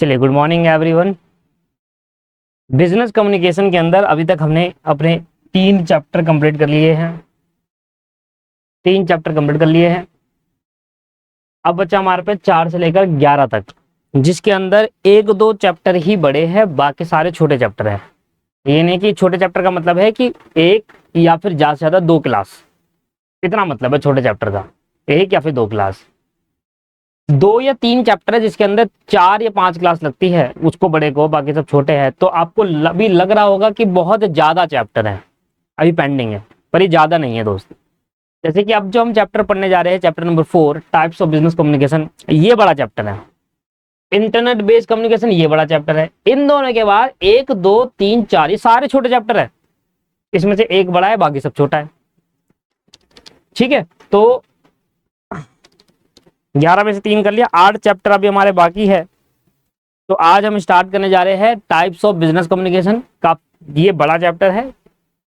चलिए, good morning everyone. Business communication के अंदर अभी तक हमने अपने 3 चैप्टर कंप्लीट कर लिए हैं। 3 चैप्टर कंप्लीट कर लिए हैं। अब बच्चा हमारे पे 4 से लेकर 11 तक, जिसके अंदर 1-2 चैप्टर ही बड़े हैं, बाकी सारे छोटे चैप्टर हैं। ये नहीं कि छोटे चैप्टर का मतलब है कि एक या फिर ज्यादा से ज्यादा 2 क्लास, इतना मतलब है छोटे चैप्टर का, एक या फिर 2 क्लास। 2 या 3 चैप्टर है जिसके अंदर 4 या 5 क्लास लगती है उसको बड़े को, बाकी सब छोटे हैं। तो आपको अभी लग रहा होगा कि बहुत ज्यादा चैप्टर है अभी पेंडिंग है, पर ये ज्यादा नहीं है दोस्त। जैसे कि अब जो हम चैप्टर पढ़ने जा रहे हैं, chapter number 4, types of business communication, ये बड़ा चैप्टर है। इंटरनेट बेस्ड कम्युनिकेशन, ये बड़ा चैप्टर है। इन दोनों के बाद 1, 2, 3, 4 ये सारे छोटे चैप्टर है। इसमें से एक बड़ा है, बाकी सब छोटा है। ठीक है, तो 11 में से 3 कर लिया, 8 चैप्टर अभी हमारे बाकी है। तो आज हम स्टार्ट करने जा रहे हैं टाइप्स ऑफ बिजनेस कम्युनिकेशन का। ये बड़ा चैप्टर है,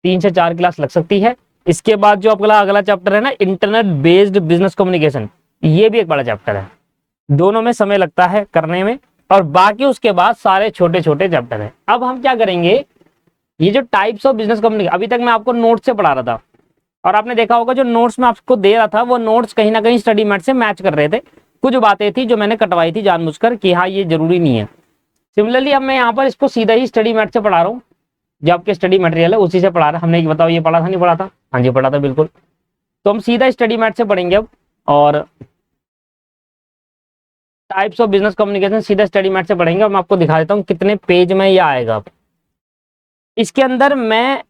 3 से 4 क्लास लग सकती है। इसके बाद जो अगला चैप्टर है ना, इंटरनेट बेस्ड बिजनेस कम्युनिकेशन, ये भी एक बड़ा चैप्टर है। दोनों में समय लगता है करने में, और बाकी उसके बाद सारे छोटे छोटे चैप्टर है। अब हम क्या करेंगे, ये जो टाइप्स ऑफ बिजनेस कम्युनिकेशन, अभी तक मैं आपको नोट से पढ़ा रहा था, और आपने देखा होगा जो नोट्स मैं आपको दे रहा था वो नोट्स कहीं ना कहीं स्टडी मैट से मैच कर रहे थे। कुछ बातें थी जो मैंने कटवाई थी जानबूझकर कि हाँ ये जरूरी नहीं है। सिमिलरली अब मैं यहाँ पर इसको सीधा ही स्टडी मैट से पढ़ा रहा हूँ, जो आपके स्टडी मटेरियल है उसी से पढ़ा रहा। हमने बताओ ये पढ़ा था नहीं पढ़ा था? हाँ जी पढ़ा था बिल्कुल। तो हम सीधा स्टडी मैट से पढ़ेंगे अब, और टाइप्स ऑफ बिजनेस कम्युनिकेशन सीधा स्टडी मैट से पढ़ेंगे। और मैं आपको दिखा देता हूँ कितने पेज में ये आएगा। इसके अंदर मैं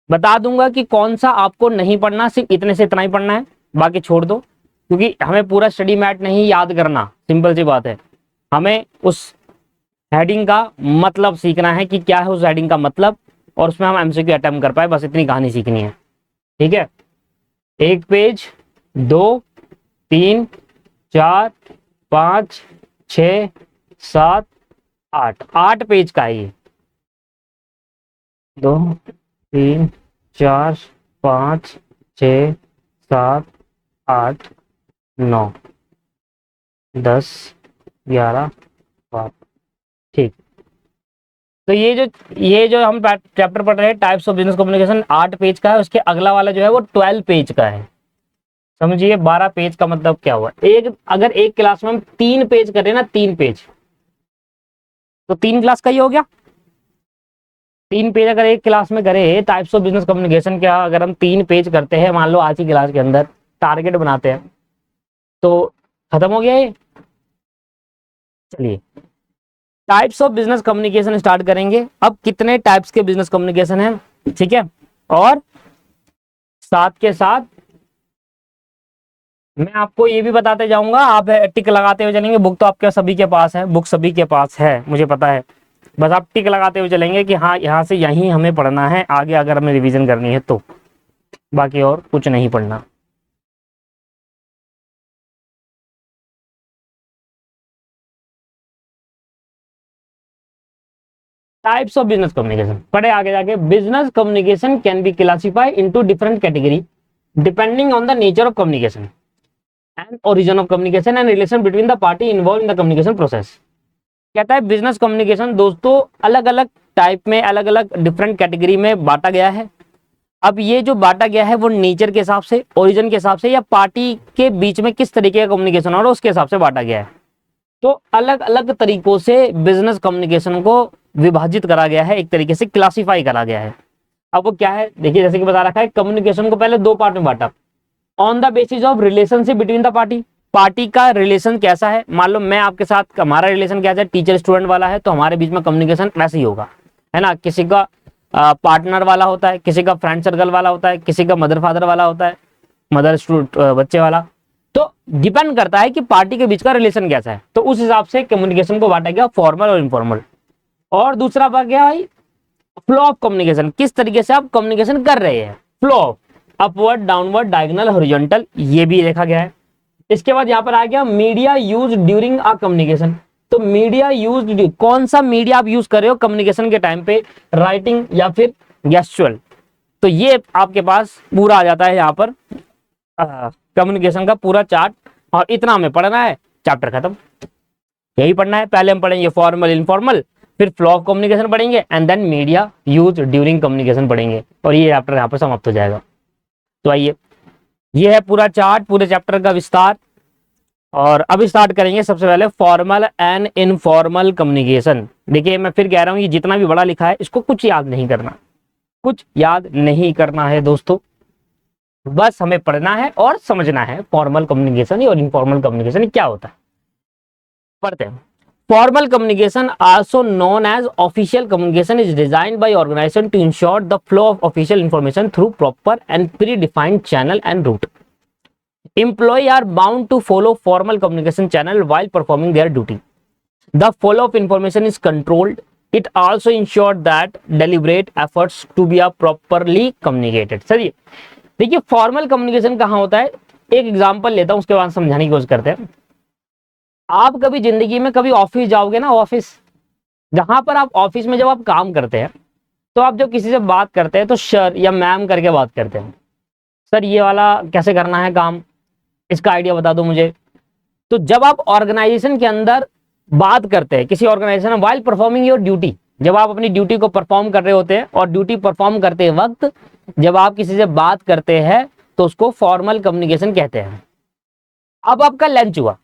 बता दूंगा कि कौन सा आपको नहीं पढ़ना, सिर्फ इतने से इतना ही पढ़ना है, बाकी छोड़ दो, क्योंकि हमें पूरा स्टडी मैट नहीं याद करना। सिंपल सी बात है, हमें उस हेडिंग का मतलब सीखना है कि क्या है उस हेडिंग का मतलब, और उसमें हम एमसीक्यू अटेम्प्ट कर पाए, बस इतनी कहानी सीखनी है। ठीक है, 1 पेज, 2, 3, 4, 5, 6, 7, 8, 8 पेज का है ये। 2, 3, 4, 5, 6, 7, 8, 9, 10, 11, 12। ठीक, तो ये जो हम चैप्टर पढ़ रहे हैं types of business communication 8 page का है। उसके अगला वाला जो है वो 12 पेज का है। समझिए 12 पेज का मतलब क्या हुआ। अगर एक क्लास में हम 3 पेज करें ना, 3 पेज, तो 3 क्लास का ही हो गया। 3 पेज अगर एक क्लास में करें टाइप्स ऑफ बिजनेस कम्युनिकेशन क्या, अगर हम 3 पेज करते हैं मान लो आज की क्लास के अंदर, टारगेट बनाते हैं, तो खत्म हो गया ये। चलिए types of business communication start करेंगे। अब कितने टाइप्स के बिजनेस कम्युनिकेशन है, ठीक है, और साथ के साथ मैं आपको ये भी बताते जाऊंगा, आप टिक लगाते हुए चलेंगे। बुक तो आपके सभी के पास है, बुक सभी के पास है मुझे पता है, बस आप टिक लगाते हुए चलेंगे कि हाँ यहाँ से यहीं हमें पढ़ना है, आगे अगर हमें रिवीजन करनी है तो, बाकी और कुछ नहीं पढ़ना। टाइप्स ऑफ बिजनेस कम्युनिकेशन पढ़े आगे जाके। Business communication can be classified into different category depending on the nature of communication and origin of communication and relation between the party involve in the communication process. कहता है business communication दोस्तों अलग अलग type में, अलग अलग different category में बांटा गया है। अब ये जो बांटा गया है वो नेचर के हिसाब से, ओरिजिन के हिसाब से, या पार्टी के बीच में किस तरीके का कम्युनिकेशन हो रहा है उसके हिसाब से बांटा गया है। तो अलग अलग तरीकों से बिजनेस कम्युनिकेशन को विभाजित करा गया है, एक तरीके से क्लासिफाई करा गया है। अब वो क्या है देखिए, जैसे कि बता रखा है, कम्युनिकेशन को पहले 2 पार्ट में बांटा। On the basis of relationship between the party, party का रिलेशन कैसा है। मान लो मैं आपके साथ, हमारा रिलेशन कैसा है, टीचर स्टूडेंट वाला है, तो हमारे बीच में कम्युनिकेशन वैसे ही होगा, है ना। किसी का पार्टनर वाला होता है, किसी का फ्रेंड सर्कल वाला होता है, किसी का मदर फादर वाला होता है, मदर स्टूडेंट बच्चे वाला। तो डिपेंड करता है कि पार्टी के बीच का रिलेशन कैसा है, तो उस हिसाब से कम्युनिकेशन को बांटा गया फॉर्मल और इनफॉर्मल। और दूसरा बात क्या भाई, फ्लो ऑफ कम्युनिकेशन, किस तरीके से आप कम्युनिकेशन कर रहे हैं। Flow of upward, downward, diagonal, horizontal, ये भी देखा गया है। इसके बाद यहाँ पर आ गया media use during a communication. तो मीडिया यूज, कौन सा मीडिया आप यूज कर रहे हो कम्युनिकेशन के टाइम पे, राइटिंग या फिर गेस्चुअल। तो ये आपके पास पूरा आ जाता है यहाँ पर कम्युनिकेशन का पूरा चार्ट, और इतना हमें पढ़ना है, चैप्टर खत्म। यही पढ़ना है। पहले हम पढ़ेंगे फॉर्मल इनफॉर्मल, फिर फ्लो ऑफ कम्युनिकेशन पढ़ेंगे and then media use during communication पढ़ेंगे, और ये चैप्टर यहाँ पर समाप्त हो जाएगा। तो आइए, ये है पूरा चार्ट, पूरे चैप्टर का विस्तार। और अब स्टार्ट करेंगे सबसे पहले फॉर्मल एंड इनफॉर्मल कम्युनिकेशन। देखिए मैं फिर कह रहा हूँ, ये जितना भी बड़ा लिखा है इसको कुछ याद नहीं करना, कुछ याद नहीं करना है दोस्तों, बस हमें पढ़ना है और समझना है फॉर्मल कम्युनिकेशन और इनफॉर्मल कम्युनिकेशन क्या होता है। पढ़ते हैं। Formal communication also known as official communication is designed by organisation to ensure the flow of official information through proper and predefined channel and route. Employees are bound to follow formal communication channel while performing their duty. The flow of information is controlled. It also ensures that deliberate efforts to be properly communicated. Sir देखिए formal communication कहाँ होता है, एक example लेता हूं, उसके बाद समझाने की कोशिश करते हैं। आप कभी जिंदगी में कभी ऑफिस जाओगे ना, ऑफिस, जहां पर आप ऑफिस में जब आप काम करते हैं तो आप जब किसी से बात करते हैं तो सर या मैम करके बात करते हैं, सर ये वाला कैसे करना है काम, इसका आइडिया बता दो मुझे। तो जब आप ऑर्गेनाइजेशन के अंदर बात करते हैं, किसी ऑर्गेनाइजेशन में, वाइल परफॉर्मिंग योर ड्यूटी, जब आप अपनी ड्यूटी को परफॉर्म कर रहे होते हैं, और ड्यूटी परफॉर्म करते वक्त जब आप किसी से बात करते हैं तो उसको फॉर्मल कम्युनिकेशन कहते हैं। अब आपका लंच हुआ,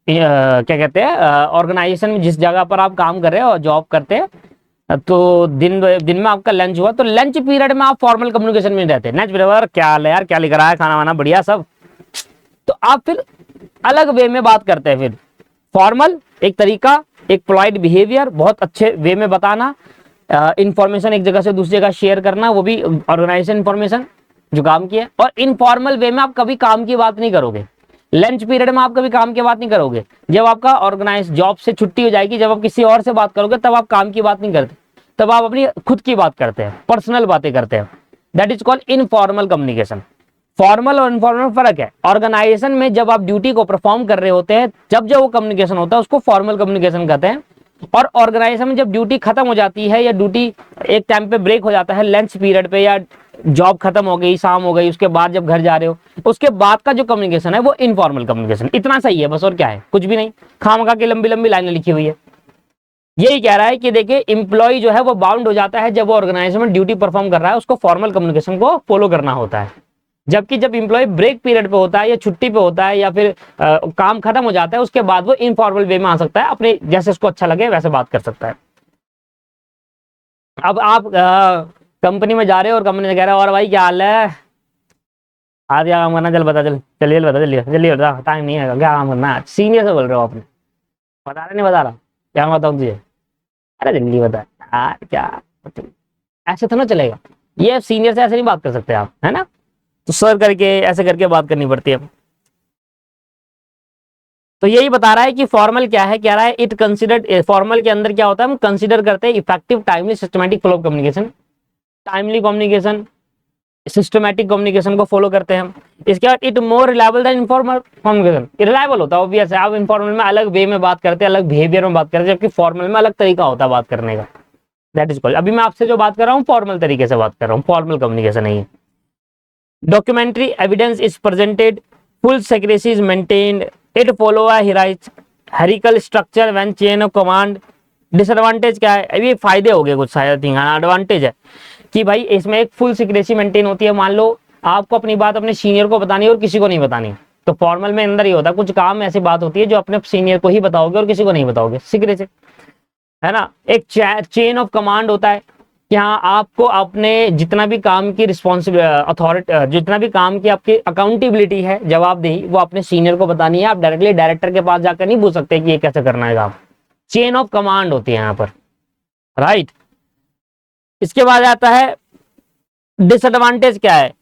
क्या कहते हैं, ऑर्गेनाइजेशन में जिस जगह पर आप काम कर रहे हो और जॉब करते हैं, तो दिन में आपका लंच हुआ, तो लंच पीरियड में आप फॉर्मल कम्युनिकेशन में रहते हैं। लंच पीरियड क्या हाल है यार, क्या लिख रहा है, खाना वाना बढ़िया सब, तो आप फिर अलग वे में बात करते हैं। फिर फॉर्मल एक तरीका, एक पोलाइट बिहेवियर, बहुत अच्छे वे में बताना, इंफॉर्मेशन एक जगह से दूसरी जगह शेयर करना, वो भी ऑर्गेनाइजेशन इंफॉर्मेशन जो काम की है। और इनफॉर्मल वे में आप कभी काम की बात नहीं करोगे, लंच पीरियड में आप कभी काम की बात नहीं करोगे। जब आपका ऑर्गेनाइज जॉब से छुट्टी हो जाएगी, जब आप किसी और से बात करोगे तब आप काम की बात नहीं करते, तब आप अपनी खुद की बात करते हैं, पर्सनल बातें करते हैं। That is called informal communication. Formal और इनफॉर्मल फर्क है। ऑर्गेनाइजेशन में जब आप ड्यूटी को परफॉर्म कर रहे होते हैं, जब वो कम्युनिकेशन होता है उसको फॉर्मल कम्युनिकेशन कहते हैं। और ऑर्गेनाइजेशन में जब ड्यूटी खत्म हो जाती है या ड्यूटी एक टाइम पे ब्रेक हो जाता है, लंच पीरियड पे, या जॉब खत्म हो गई, शाम हो गई, उसके बाद जब घर जा रहे हो, उसके बाद का जो कम्युनिकेशन है वो इनफॉर्मल कम्युनिकेशन। इतना सही है बस, और क्या है, कुछ भी नहीं, खामखा की लंबी लंबी लाइनें लिखी हुई है। यही कह रहा है कि देखिए इंप्लॉय जो है वो बाउंड हो जाता है, जब वो ऑर्गेनाइजेशन में ड्यूटी परफॉर्म कर रहा है उसको फॉर्मल कम्युनिकेशन को फॉलो करना होता है। जबकि जब इंप्लॉय ब्रेक पीरियड पे होता है या छुट्टी पे होता है या फिर काम खत्म हो जाता है, उसके बाद वो इनफॉर्मल वे में आ सकता है, अपने जैसे उसको अच्छा लगे वैसे बात कर सकता है। अब आप कंपनी में जा रहे हो और कंपनी से कह रहे हो और भाई क्या हाल है, आज क्या काम करना, चल बता, चल चलिए बता, जल्दी जल्दी बता, टाइम नहीं है, क्या काम करना है, सीनियर से बोल रहे हो आपने, बता रहे नहीं बता रहा, क्या बताऊँ तुझे, अरे जल्दी बता यार क्या, ऐसे तो ना चलेगा, ये सीनियर से ऐसे नहीं बात कर सकते आप, है ना, तो सर करके ऐसे करके बात करनी पड़ती है। तो यही बता रहा है कि फॉर्मल क्या है, कह रहा है इट कंसिडर्ड, फॉर्मल के अंदर क्या होता है, हम कंसिडर करते हैं effective timely systematic flow of communication, timely communication, systematic communication को फॉलो करते हैं हम। इसके बाद it more reliable then informal communication, reliable होता है ऑब्वियस है, आप इनफॉर्मल में अलग वे में बात करते हैं, अलग बिहेवियर में बात करते हैं, जबकि फॉर्मल में अलग तरीका होता है बात करने का। दैट इज कॉल्ड, अभी मैं आपसे जो बात कर रहा हूँ फॉर्मल तरीके से बात कर रहा हूँ, फॉर्मल कम्युनिकेशन नहीं है। Documentary evidence is presented, full secrecy is maintained, it follow a hierarchical structure when chain of command। Disadvantage क्या है, अभी फायदे हो गए कुछ शायद, एडवांटेज है कि भाई इसमें एक फुल सिक्रेसी मेंटेन होती है। मान लो आपको अपनी बात अपने सीनियर को बतानी है और किसी को नहीं बतानी, तो फॉर्मल में अंदर ही होता है, कुछ काम ऐसी बात होती है जो अपने सीनियर को ही बताओगे और किसी को नहीं बताओगे, सिक्रेसी, है ना। एक चेन ऑफ कमांड होता है, यहाँ आपको अपने जितना भी काम की रिस्पॉन्सिबिलिटी, अथॉरिटी, जितना भी काम की आपकी अकाउंटेबिलिटी है, जवाबदेही, वो अपने सीनियर को बतानी है। आप डायरेक्टली डायरेक्टर के पास जाकर नहीं पूछ सकते कि ये कैसे करना है काम, चेन ऑफ कमांड होती है यहाँ पर, राइट। इसके बाद आता है डिसएडवांटेज क्या है,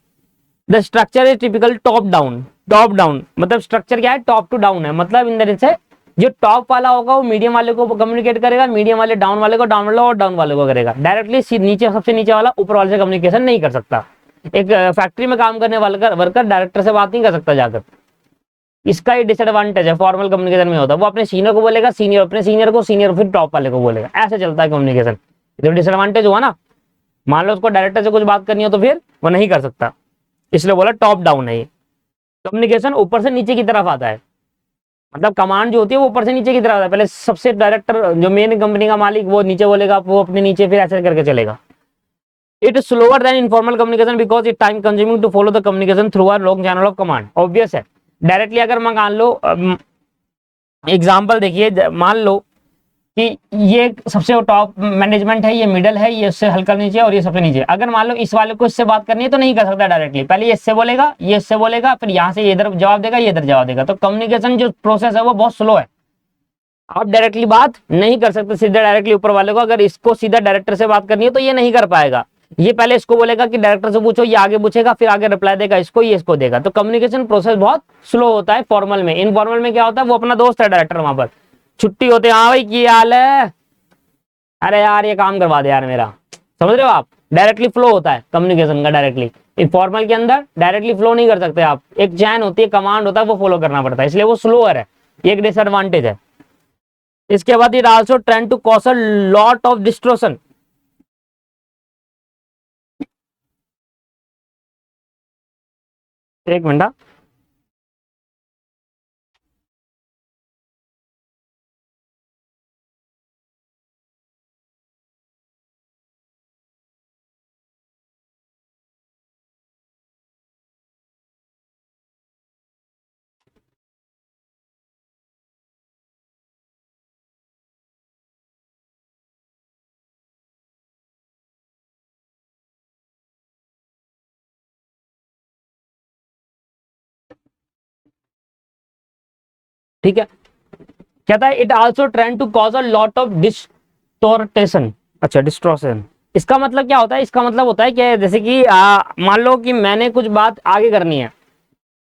the structure is typical top down. Top down मतलब स्ट्रक्चर क्या है, टॉप टू डाउन है, मतलब इन तरह से जो टॉप वाला होगा वो मीडियम वाले को कम्युनिकेट करेगा, मीडियम वाले डाउन वाले को, डाउन वाले और डाउन वाले को करेगा। डायरेक्टली नीचे, सबसे नीचे वाला ऊपर वाले से कम्युनिकेशन नहीं कर सकता। एक फैक्ट्री में काम करने वाला वर्कर डायरेक्टर से बात नहीं कर सकता जाकर, इसका ये डिसएडवांटेज है। फॉर्मल कम्युनिकेशन में होता है वो अपने सीनियर को बोलेगा, सीनियर अपने सीनियर को, सीनियर फिर टॉप वाले को बोलेगा, ऐसे चलता है कम्युनिकेशन। तो डिसएडवांटेज हुआ ना, मान लो उसको डायरेक्टर से कुछ बात करनी हो तो फिर वो नहीं कर सकता, इसलिए बोला टॉप डाउन है ये। कम्युनिकेशन ऊपर से नीचे की तरफ आता है, मतलब कमांड जो होती है वो ऊपर से नीचे की तरफ आता है, पहले सबसे डायरेक्टर जो मेन कंपनी का मालिक वो नीचे बोलेगा, वो अपने नीचे, फिर ऐसे करके चलेगा। It is slower than informal communication because it time consuming to follow the communication through a long chain of command. Obvious है, डायरेक्टली अगर मैं मान लो एग्जाम्पल देखिए, मान लो कि ये सबसे टॉप मैनेजमेंट है, ये मिडल है, ये उससे हल्का नीचे और ये सबसे नीचे। अगर मान लो इस वाले को इससे बात करनी है तो नहीं कर सकता डायरेक्टली, पहले ये इससे बोलेगा, ये इससे बोलेगा, फिर यहाँ से ये इधर जवाब देगा, ये इधर जवाब देगा। तो कम्युनिकेशन जो प्रोसेस है वो बहुत स्लो है, आप डायरेक्टली बात नहीं कर सकते सीधे डायरेक्टली ऊपर वाले को। अगर इसको सीधा डायरेक्टर से बात करनी है तो ये नहीं कर पाएगा, ये पहले इसको बोलेगा कि डायरेक्टर से पूछो, ये आगे पूछेगा, फिर आगे रिप्लाई देगा इसको, ये इसको देगा। तो कम्युनिकेशन प्रोसेस बहुत स्लो होता है फॉर्मल में। इनफॉर्मल में क्या होता है, वो अपना दोस्त है डायरेक्टर, वहां पर छुट्टी होते हैं, हाँ भाई की हाल है, अरे यार ये काम करवा दे यार मेरा, समझ रहे हो आप। डायरेक्टली फ्लो होता है कम्युनिकेशन का डायरेक्टली। इनफॉर्मल के अंदर डायरेक्टली फ्लो नहीं कर सकते आप, एक चैन होती है, कमांड होता है, वो फॉलो करना पड़ता है, इसलिए वो स्लोअर है, ये एक डिसएडवांटेज है। इसके बाद it also trend to cause a lot of distortion. एक मिनट, ठीक है। कहता है it also trend to cause a lot of distortion. अच्छा, डिस्ट्रोशन, इसका मतलब क्या होता है, इसका मतलब होता है कि जैसे कि मान लो कि मैंने कुछ बात आगे करनी है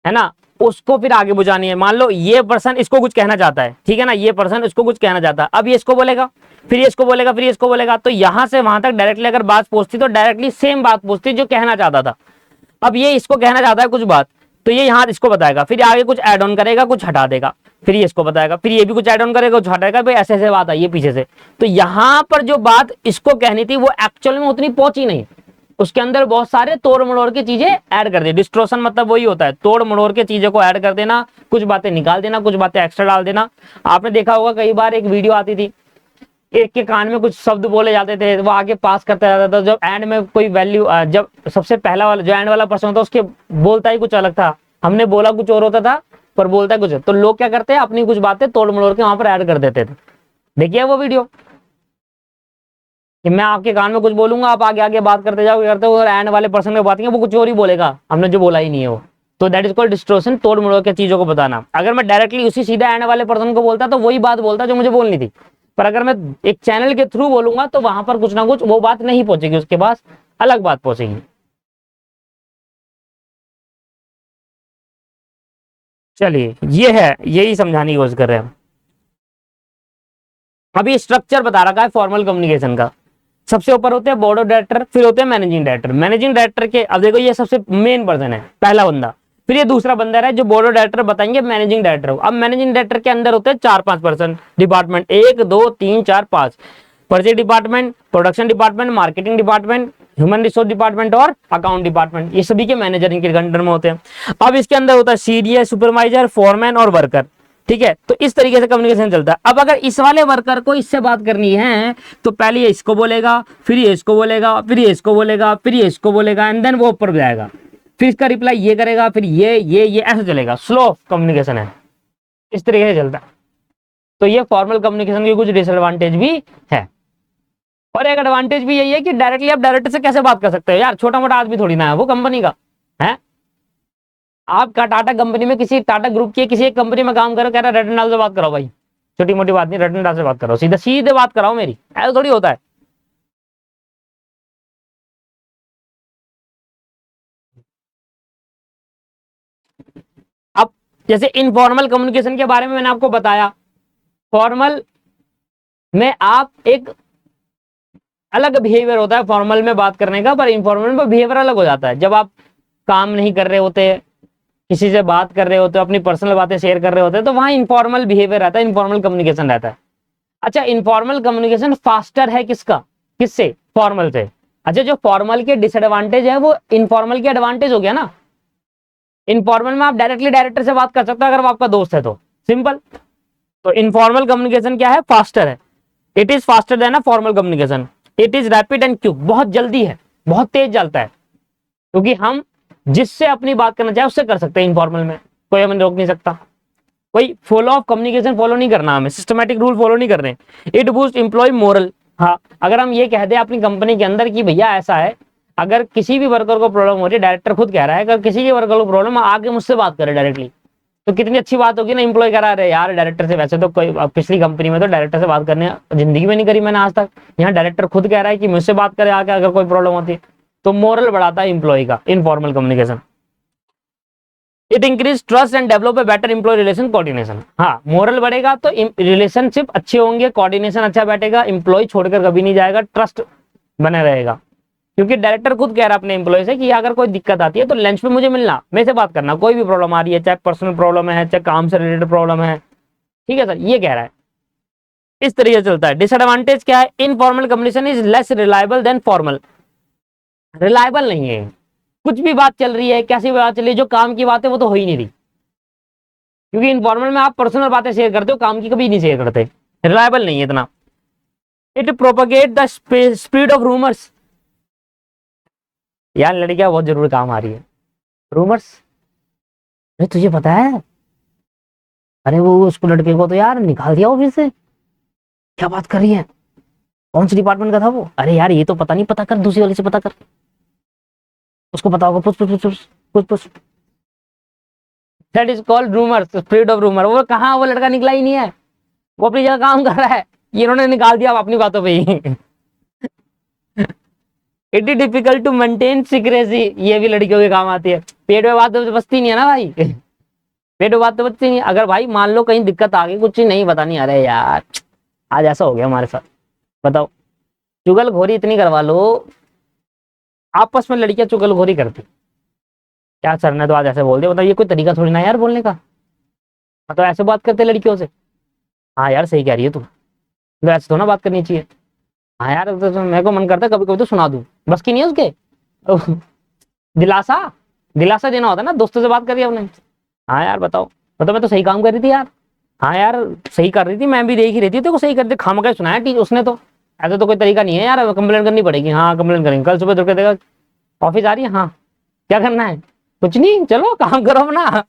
ना, उसको फिर आगे बुझानी है। मान लो ये पर्सन इसको कुछ कहना चाहता है, ठीक है ना, ये पर्सन इसको कुछ कहना चाहता है, अब ये इसको बोलेगा, फिर ये इसको बोलेगा, फिर ये इसको बोलेगा, तो यहां से वहां तक डायरेक्टली अगर बात पहुंचती तो डायरेक्टली सेम बात पहुंचती जो कहना चाहता था। अब ये इसको कहना चाहता है कुछ बात, तो ये यहाँ इसको बताएगा, फिर आगे कुछ ऐड ऑन करेगा, कुछ हटा देगा, फिर ये इसको बताएगा, फिर ये भी कुछ ऐड ऑन करेगा, कुछ हटाएगा, भाई ऐसे ऐसे बात आई है पीछे से। तो यहाँ पर जो बात इसको कहनी थी वो एक्चुअल में उतनी पहुंची नहीं, उसके अंदर बहुत सारे तोड़ मड़ोड़ के चीजें ऐड कर दी। डिस्ट्रोशन मतलब वही होता है, तोड़ मड़ोड़ के चीजों को ऐड कर देना, कुछ बातें निकाल देना, कुछ बातें एक्स्ट्रा डाल देना। आपने देखा होगा कई बार एक वीडियो आती थी, एक के कान में कुछ शब्द बोले जाते थे, वो आगे पास करता जाता था, जब एंड में कोई वैल्यू, जब सबसे पहला वाला जो एंड वाला पर्सन होता उसके बोलता ही कुछ अलग था, हमने बोला कुछ और होता था पर बोलता कुछ। तो लोग क्या करते हैं, अपनी कुछ बातें तोड़ मड़ोड़ के वहां पर ऐड कर देते थे। देखिए वो वीडियो, कि मैं आपके कान में कुछ बोलूंगा, आप आगे आगे बात करते जाओगे, करते हो, और एंड वाले पर्सन में बात वो कुछ और ही बोलेगा, हमने जो बोला ही नहीं है वो। तो दैट इज कॉल्ड डिस्ट्रोशन, तोड़ मड़ोड़ के चीजों को बताना। अगर मैं डायरेक्टली उसी सीधा एंड वाले पर्सन को बोलता तो वही बात बोलता जो मुझे बोलनी थी, पर अगर मैं एक चैनल के थ्रू बोलूंगा तो वहां पर कुछ ना कुछ वो बात नहीं पहुंचेगी, उसके पास अलग बात पहुंचेगी। चलिए ये है, यही समझाने की कोशिश कर रहे हैं हम। अभी स्ट्रक्चर बता रखा है फॉर्मल कम्युनिकेशन का। सबसे ऊपर होते हैं बोर्ड ऑफ डायरेक्टर, फिर होते हैं मैनेजिंग डायरेक्टर। मैनेजिंग डायरेक्टर के, अब देखो ये सबसे मेन पर्सन है, पहला बंदा, फिर ये दूसरा बंदा है जो बोर्ड ऑफ डायरेक्टर बताएंगे मैनेजिंग डायरेक्टर। अब मैनेजिंग डायरेक्टर के अंदर होते हैं 4-5 person department, 1 2 3 4 5, project department, production department, marketing department, human resource department और अकाउंट डिपार्टमेंट, ये सभी के मैनेजर इनके अंडर में होते हैं। अब इसके अंदर होता है सीडीएस, सुपरवाइजर, फोरमैन और वर्कर, ठीक है। तो इस तरीके से कम्युनिकेशन चलता है। अब अगर इस वाले वर्कर को इससे बात करनी है तो पहले ये इसको बोलेगा, फिर ये इसको बोलेगा, फिर ये इसको बोलेगा, फिर ये इसको बोलेगा, एंड देन वो ऊपर जाएगा, फिर इसका रिप्लाई ये करेगा, फिर ये ऐसे चलेगा। स्लो कम्युनिकेशन है, इस तरीके से चलता है। तो ये फॉर्मल कम्युनिकेशन के कुछ डिसएडवांटेज भी है, और एक एडवांटेज भी यही है कि डायरेक्टली आप डायरेक्टर से कैसे बात कर सकते हो यार, छोटा मोटा आदमी थोड़ी ना है वो, कंपनी का है। आपका टाटा कंपनी में, किसी टाटा ग्रुप की किसी एक कंपनी में काम करो, कह रहा रतन लाल से बात कराओ भाई, छोटी मोटी बात नहीं, रतन लाल से बात कराओ, सीधे सीधे बात कराओ मेरी, ऐसा थोड़ी होता है। अब जैसे इनफॉर्मल कम्युनिकेशन के बारे में मैंने आपको बताया, फॉर्मल में आप एक अलग बिहेवियर होता है फॉर्मल में बात करने का, पर इनफॉर्मल में बिहेवियर अलग हो जाता है। जब आप काम नहीं कर रहे होते, किसी से बात कर रहे होते हो, अपनी पर्सनल बातें शेयर कर रहे होते हैं, तो वहां इनफॉर्मल बिहेवियर रहता है, इनफॉर्मल कम्युनिकेशन रहता है। अच्छा, इनफॉर्मल कम्युनिकेशन फास्टर है किसका, किससे, फॉर्मल से। अच्छा, जो फॉर्मल के डिसएडवांटेज है वो इनफॉर्मल के एडवांटेज हो गया ना। इनफॉर्मल में आप डायरेक्टली डायरेक्टर से बात कर सकते हो अगर वो आपका दोस्त है तो, सिंपल। तो इनफॉर्मल कम्युनिकेशन क्या है, फास्टर है, it is faster than a formal communication, it is rapid and quick, बहुत जल्दी है, बहुत तेज चलता है, क्योंकि हम जिससे अपनी बात करना चाहे उससे कर सकते हैं इनफॉर्मल में, कोई हमें रोक नहीं सकता, कोई फ्लो ऑफ कम्युनिकेशन फॉलो नहीं करना, हमें सिस्टमैटिक रूल फॉलो नहीं करने। इट बूस्ट एम्प्लॉय मोरल, हाँ अगर हम ये कह दें अपनी कंपनी के अंदर कि भैया ऐसा है, अगर किसी भी वर्कर को प्रॉब्लम हो रही है, डायरेक्टर खुद कह रहा है अगर किसी के वर्कर को प्रॉब्लम आके मुझसे बात करे डायरेक्टली, तो कितनी अच्छी बात होगी ना, एम्प्लॉय करा रहे यार डायरेक्टर से, वैसे तो कोई पिछली कंपनी में तो डायरेक्टर से बात करने जिंदगी में नहीं करी मैंने आज तक, यहाँ डायरेक्टर खुद कह रहा है कि मुझसे बात करे आके अगर कोई प्रॉब्लम होती है, तो मोरल बढ़ाता है एम्प्लॉय का informal communication. It increase trust and develop a better employee relation coordination, हाँ मोरल बढ़ेगा तो रिलेशनशिप अच्छे होंगे, कोऑर्डिनेशन अच्छा बैठेगा, एम्प्लॉय छोड़कर कभी नहीं जाएगा, ट्रस्ट बने रहेगा, क्योंकि डायरेक्टर खुद कह रहा है अपने एम्प्लॉय से कि अगर कोई दिक्कत आती है तो लंच पे मुझे मिलना, मेरे से बात करना, कोई भी प्रॉब्लम आ रही है, चाहे पर्सनल प्रॉब्लम है चाहे काम से रिलेटेड प्रॉब्लम है, ठीक है सर, ये कह रहा है, इस तरीके से चलता है। डिसएडवांटेज क्या है, informal communication is less reliable then formal, reliable नहीं है, कुछ भी बात चल रही है, कैसी भी बात चल रही है, जो काम की बात है वो तो हो ही नहीं रही, क्योंकि इनफॉर्मल में आप पर्सनल बातें शेयर करते हो, काम की कभी नहीं शेयर करते, रिलायबल नहीं है इतना। It propagate the speed of rumours, यार लड़कियां बहुत जरूर काम आ रही है, रूमर्स, अरे तुझे पता है, अरे वो उसको लड़के को तो यार निकाल दिया ऑफिस से, क्या बात कर रही है, कौन सी डिपार्टमेंट का था वो, अरे यार ये तो पता नहीं, पता कर दूसरी वाली से पता कर, उसको पता होगा, पुछ पुछ पुछ पुछ पुछ पुछ, that is called rumours, spread of rumour. वो कहाँ, वो लड़का निकला ही नहीं है, वो अपनी जगह काम कर रहा है, ये इन्होंने निकाल दिया अपनी बातों पे ही। It is difficult to maintain secrecy, ये भी लड़कियों के काम आती है, पेट में बात तो बचती नहीं है ना भाई, पेट में बात तो बचती नहीं है, अगर भाई मान लो कहीं दिक्कत आ गई, कुछ नहीं पता नहीं, अरे यार आज ऐसा हो गया हमारे साथ, बताओ, चुगलखोरी इतनी करवा लो, आपस में लड़कियां चुगलखोरी करती, क्या सर ने तो आज ऐसे बोल दिया, मतलब ये कोई तरीका थोड़ी ना यार बोलने का, मतलब ऐसे बात करते लड़कियों से, हाँ यार सही कह रही है तू, तो ऐसे थोड़ा ना बात करनी चाहिए, हाँ यार तो मेरे को मन करता है कभी कभी तो सुना दूं, बस की नहीं है उसके। दिलासा, दिलासा देना होता है ना, दोस्तों से बात करी आपने, हाँ यार बताओ, मतलब मैं तो सही काम कर रही थी यार, हाँ यार सही कर रही थी, मैं भी देख ही रही थी, तेरे को सही कर दी, खामखा सुनाया टीचर उसने तो, ऐसा तो कोई तरीका नहीं है यार, कंप्लेंट करनी पड़ेगी, हाँ कंप्लेंट करेंगे, कल सुबह तुझे देगा, ऑफिस आ रही है, हाँ क्या करना है, कुछ नहीं, चलो काम करो अपना।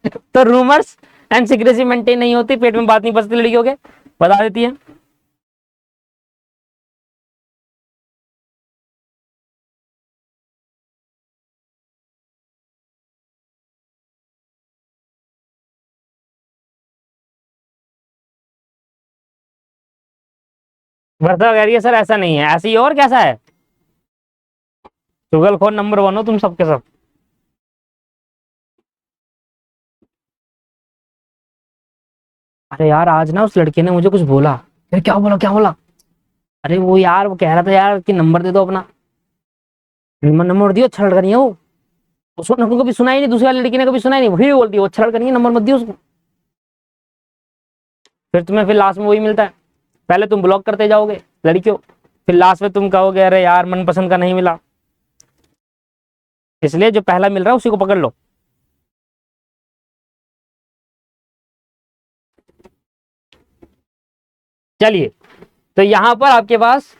तो रूमर्स एंड सीक्रेसी मेंटेन नहीं होती, पेट में बात नहीं बचती लड़कियों के, बता देती है। वर्षा कह रही है सर ऐसा नहीं है, ऐसे ही और कैसा है, चुगलखोर नंबर वन हो तुम सबके सब। अरे यार आज ना उस लड़के ने मुझे कुछ बोला, फिर क्या बोला, क्या बोला, अरे वो यार वो कह रहा था यार कि नंबर दे दो अपना, नंबर नंबर दियो, अच्छा लड़का नहीं है वो, उसको कभी सुना ही नहीं, दूसरी वाली लड़की ने कभी सुना ही नहीं, फिर भी बोलती है वो अच्छा लड़का नहीं है, नंबर मत दियो उसको, फिर तुम्हें फिर लास्ट में वही मिलता है, पहले तुम ब्लॉक करते जाओगे लड़कियों, फिर लास्ट में तुम कहोगे अरे यार मनपसंद का नहीं मिला, इसलिए जो पहला मिल रहा है उसी को पकड़ लो। चलिए, तो यहां पर आपके पास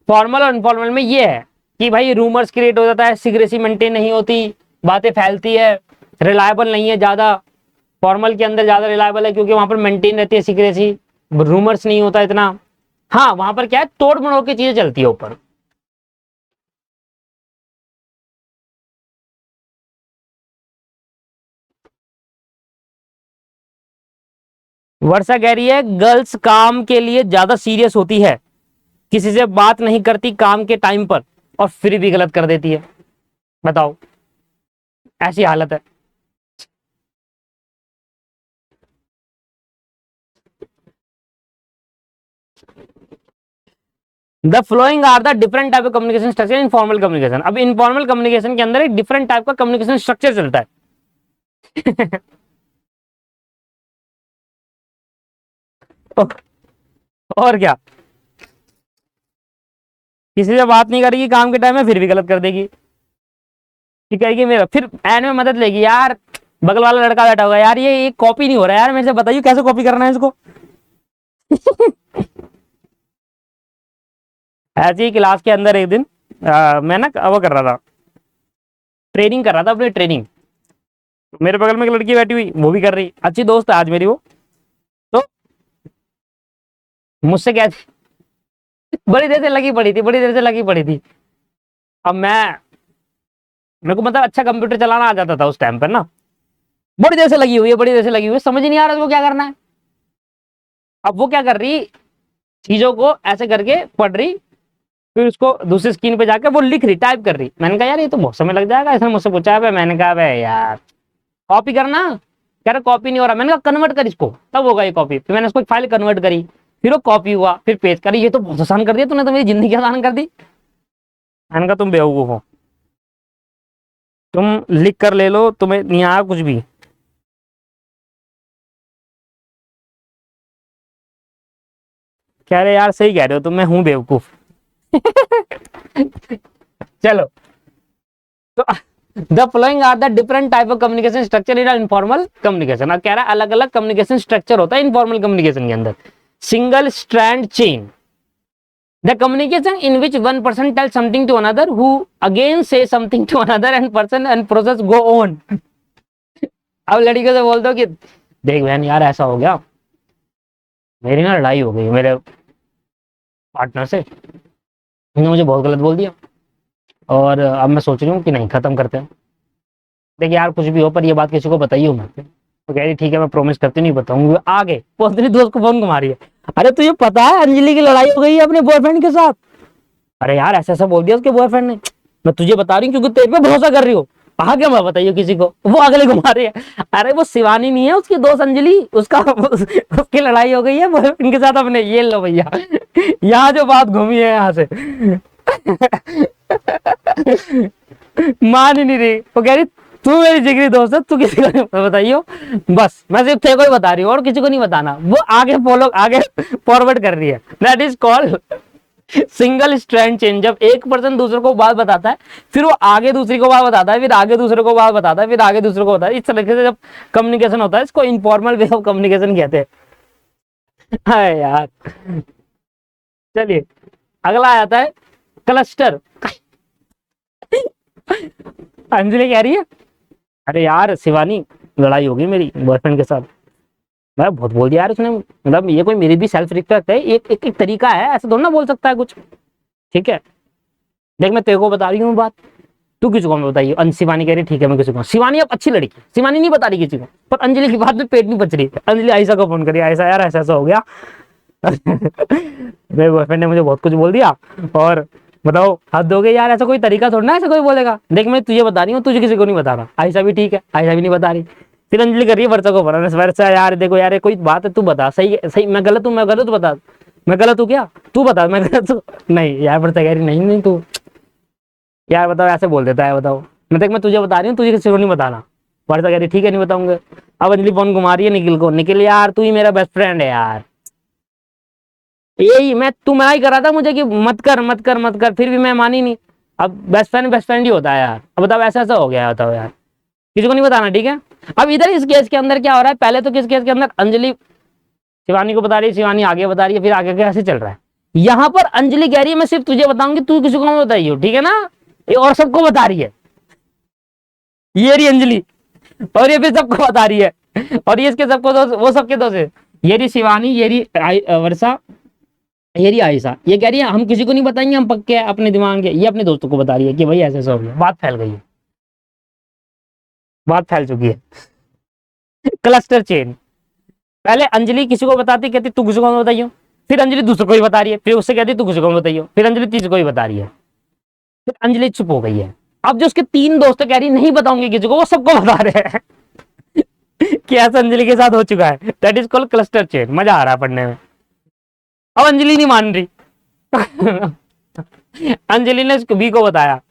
फॉर्मल और इनफॉर्मल में ये है कि भाई रूमर्स क्रिएट हो जाता है, सीक्रेसी मेंटेन नहीं होती, बातें फैलती है, रिलायबल नहीं है ज्यादा, फॉर्मल के अंदर ज्यादा रिलायबल है क्योंकि वहां पर मेंटेन रहती है सीक्रेसी, रूमर्स नहीं होता इतना, हाँ वहां पर क्या है, तोड़ मरोड़ की चीजें चलती है ऊपर। वर्षा कह रही है गर्ल्स काम के लिए ज्यादा सीरियस होती है, किसी से बात नहीं करती काम के टाइम पर, और फिर भी गलत कर देती है, बताओ, ऐसी हालत है। The flowing are the different type of communication structure in formal communication, अब इनफॉर्मल कम्युनिकेशन के अंदर एक डिफरेंट टाइप का कम्युनिकेशन स्ट्रक्चर चलता है। और क्या, किसी से बात नहीं करेगी काम के टाइम में, फिर भी गलत कर देगी, ठीक है कि मेरा फिर एंड में मदद लेगी यार, बगल वाला लड़का बैठा होगा, यार ये कॉपी नहीं हो रहा है यार, मेरे से बताइए कैसे कॉपी करना है इसको। ऐसी ही क्लास के अंदर एक दिन मैं ना वो कर रहा था, ट्रेनिंग कर रहा था अपनी ट्रेनिंग। मेरे बगल में एक लड़की बैठी हुई, वो भी कर रही, अच्छी दोस्त है आज मेरी वो। तो मुझसे क्या थी, बड़ी देर से लगी पड़ी थी, बड़ी देर से लगी पड़ी थी। अब मेरे को मतलब अच्छा कंप्यूटर चलाना आ जाता था उस टाइम पर ना। बड़ी देर से लगी हुई है, बड़ी देर से लगी हुई है, समझ ही नहीं आ रहा उसको क्या करना है। अब वो क्या कर रही, चीजों को ऐसे करके पढ़ रही, फिर उसको दूसरी स्क्रीन पे जाकर वो लिख रही, टाइप कर रही। मैंने कहा यार ये तो बहुत समय लग जाएगा, इसने मुझसे पूछा है। मैंने कहा भाई यार कॉपी करना, कह रहा कॉपी नहीं हो रहा। मैंने कहा कन्वर्ट कर इसको, तब होगा ये कॉपी। फिर मैंने उसको एक फाइल कन्वर्ट करी, फिर वो कॉपी हुआ, फिर पेज करी। ये तो बहुत आसान कर दिया तूने, तो मेरी जिंदगी आसान कर दी। मैंने कहा तुम बेवकूफ हो, तुम लिख कर ले लो, तुम्हें नहीं आया कुछ भी। कह रहे यार सही कह रहे हो तुम, मैं हूं बेवकूफ। चलो, तो the flowing are the different type of communication structure in informal communication. अब कह रहा है अलग अलग कम्युनिकेशन स्ट्रक्चर होता है इनफॉर्मल कम्युनिकेशन के अंदर। Single strand chain, the communication in which one person tell something to another who again say something to another and person and process go on. अब लड़कियों से बोलते हो कि देख बहन यार ऐसा हो गया, मेरी ना लड़ाई हो गई मेरे पार्टनर से, उसने मुझे बहुत गलत बोल दिया, और अब मैं सोच रही हूँ कि नहीं खत्म करते हैं। देखिए यार कुछ भी हो पर ये बात किसी को बताइए मत। तो कह रही ठीक है मैं प्रॉमिस करती नहीं बताऊंगी। आगे वो अपनी दोस्त को फोन घुमा रही है, अरे तुझे पता है अंजलि की लड़ाई हो गई है अपने बॉयफ्रेंड के साथ। अरे यार ऐसा ऐसा बोल दिया उसके बॉयफ्रेंड ने। मैं तुझे बता रही हूँ क्योंकि तेरे पे भरोसा कर रही हो। आगे मैं बताइए किसी को, वो अगले घुमा रही है। अरे वो शिवानी नहीं है, उसकी दोस्त अंजलि, उसकी लड़ाई हो गई है बॉयफ्रेंड के साथ अपने। ये लो भैया, यहाँ जो बात घूमी है यहाँ से। मान ही नहीं रही, वो कह रही तू मेरी जिगरी दोस्त है, तू किसी को नहीं बताइयो, बस मैं सिर्फ तेरे को ही बता रही हूँ और किसी को नहीं बताना। वो आगे आगे फॉरवर्ड कर रही है। That is called single strand chain. जब एक पर्सन दूसरे को बात बताता है, फिर वो आगे दूसरी को बात बताता है, फिर आगे दूसरे को बात बताता है, फिर आगे दूसरे को बताता है। इस तरीके से जब कम्युनिकेशन होता है, इसको इनफॉर्मल वे ऑफ कम्युनिकेशन कहते हैं। हाँ यार, चलिए अगला आता है क्लस्टर। अंजलि कह रही है अरे यार शिवानी लड़ाई होगी मेरी बॉयफ्रेंड के साथ। मैं बहुत बोल दिया यार उसने, मतलब ये कोई मेरी भी सेल्फ रिस्पेक्ट है, एक तरीका है, ऐसा थोड़ा ना बोल सकता है कुछ। ठीक है देख मैं तेरे को बता रही हूँ बात, तू किसी को मैं बताइए। शिवानी कह रही ठीक है मैं किसी को। शिवानी अब अच्छी लड़की, शिवानी नहीं बता रही किसी को, पर अंजलि की बात में पेट नहीं बच रही। अंजलि आयशा को फोन करी, आयशा यार ऐसा ऐसा हो गया। मेरे बॉयफ्रेंड ने मुझे बहुत कुछ बोल दिया, और बताओ हद हो गई यार, ऐसा कोई तरीका थोड़ा ना ऐसा कोई बोलेगा। देख मैं तुझे बता रही हूँ, तुझे किसी को नहीं बता रहा। आयशा भी ठीक है, आयशा भी नहीं बता रही। फिर अंजलि कर रही है वर्षा को, वर्षा यार देखो यार कोई बात है, तू बता सही सही, मैं गलत हूँ, मैं गलत हूँ बता, मैं गलत हूँ क्या, तू बता मैं गलत हूँ। नहीं यार वर्षा कह रही नहीं नहीं तू यार बताओ, ऐसे बोल देता है बताओ। मैं देख मैं तुझे बता रही हूँ, तुझे किसी को नहीं बताना। वर्षा कह रही ठीक है नहीं बताऊंगा। अब अंजलि फोन घुमा रही है निखिल को, निखिल यार तू ही मेरा बेस्ट फ्रेंड है यार, यही मैं तू मना ही कर रहा था मुझे कि मत कर मत कर मत कर, फिर भी मैं मानी नहीं। अब बेस्ट फ्रेंड ही होता है यार। अब बताओ ऐसा ऐसा हो गया, बताओ यार किसी को नहीं बताना ठीक है। अब इधर इस केस के अंदर क्या हो रहा है, पहले तो किस केस के अंदर अंजलि शिवानी को बता रही है, शिवानी आगे बता रही है, फिर आगे कैसे चल रहा है। यहाँ पर अंजलि कह रही है मैं सिर्फ तुझे बताऊंगी, तू किसी को मत बताइयो ठीक है ना, ये और सबको बता रही है। ये रही अंजलि, और ये फिर सबको बता रही है, और ये इसके सबको दोस्त, वो सबके दोस्त है। ये रही शिवानी, ये रही वर्षा, ये रही आयशा। ये कह रही है हम किसी को नहीं बताएंगे, हम पक्के हैं अपने दिमाग के। ये अपने दोस्तों को बता रही है कि भाई ऐसे ऐसा हो गया। बात फैल गई है, बात फैल चुकी है। क्लस्टर चेन, पहले अंजलि किसी को बताती, कहती तू किसी को बताइयो, फिर अंजलि दूसरे को ही बता रही है, फिर उससे कहती तू किसी को बताइयो, फिर अंजलि तीसरे को ही बता रही है, फिर अंजलि चुप हो गई है। अब जो उसके तीन दोस्त कह रही नहीं बताऊंगी किसी को, वो सबको बता रहे हैं कि ऐसा अंजलि के साथ हो चुका है। That is called cluster chain. मजा आ रहा है पढ़ने में। अब अंजलि नहीं मान रही। अंजलि ने बी को बताया।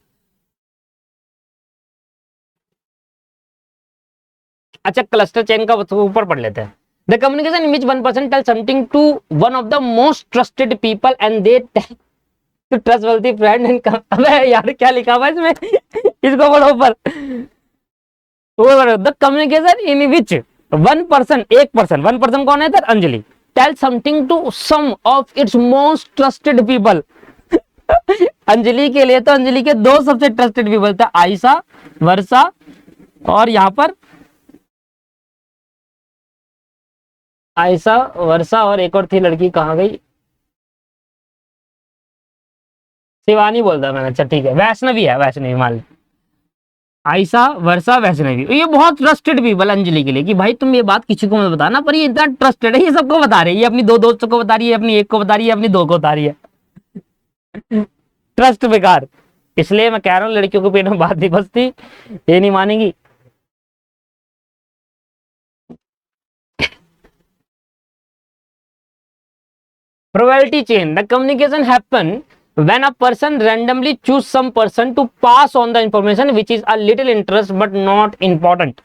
अच्छा क्लस्टर चेन का ऊपर पढ़ लेते हैं। The communication in which one person tell something to one of the most trusted people and they to trustworthy friend and. अबे यार क्या लिखा हुआ है इसमें, इसको पढ़ो ऊपर। The communication in which one person, एक पर्सन, वन पर्सन कौन है इधर? Anjali, tell something to some of its most trusted people. Anjali के लिए तो अंजलि के दो सबसे ट्रस्टेड पीपल थे, आयशा, वर्षा, और यहां पर आयशा, वर्षा और एक और थी लड़की, कहां गई? शिवानी बोलता मैंने, अच्छा ठीक है, वैष्णवी है, वैष्णवी मान ली। आयशा, वर्षा, वैष्णवी, ये बहुत ट्रस्टेड पीपल अंजलि के लिए कि भाई तुम ये बात किसी को मत बताना, पर ये इतना ट्रस्टेड है, ये सबको बता रही है, ये अपनी दो दोस्तों को बता रही है, अपनी एक को बता रही है, अपनी दो को बता रही है। ट्रस्ट बेकार। इसलिए मैं कह रहा हूँ लड़कियों के पेट में बात नहीं बसती, ये नहीं मानेगी। Probability chain. The communication happen when a person randomly choose some person to pass on the information which is a little interest but not important.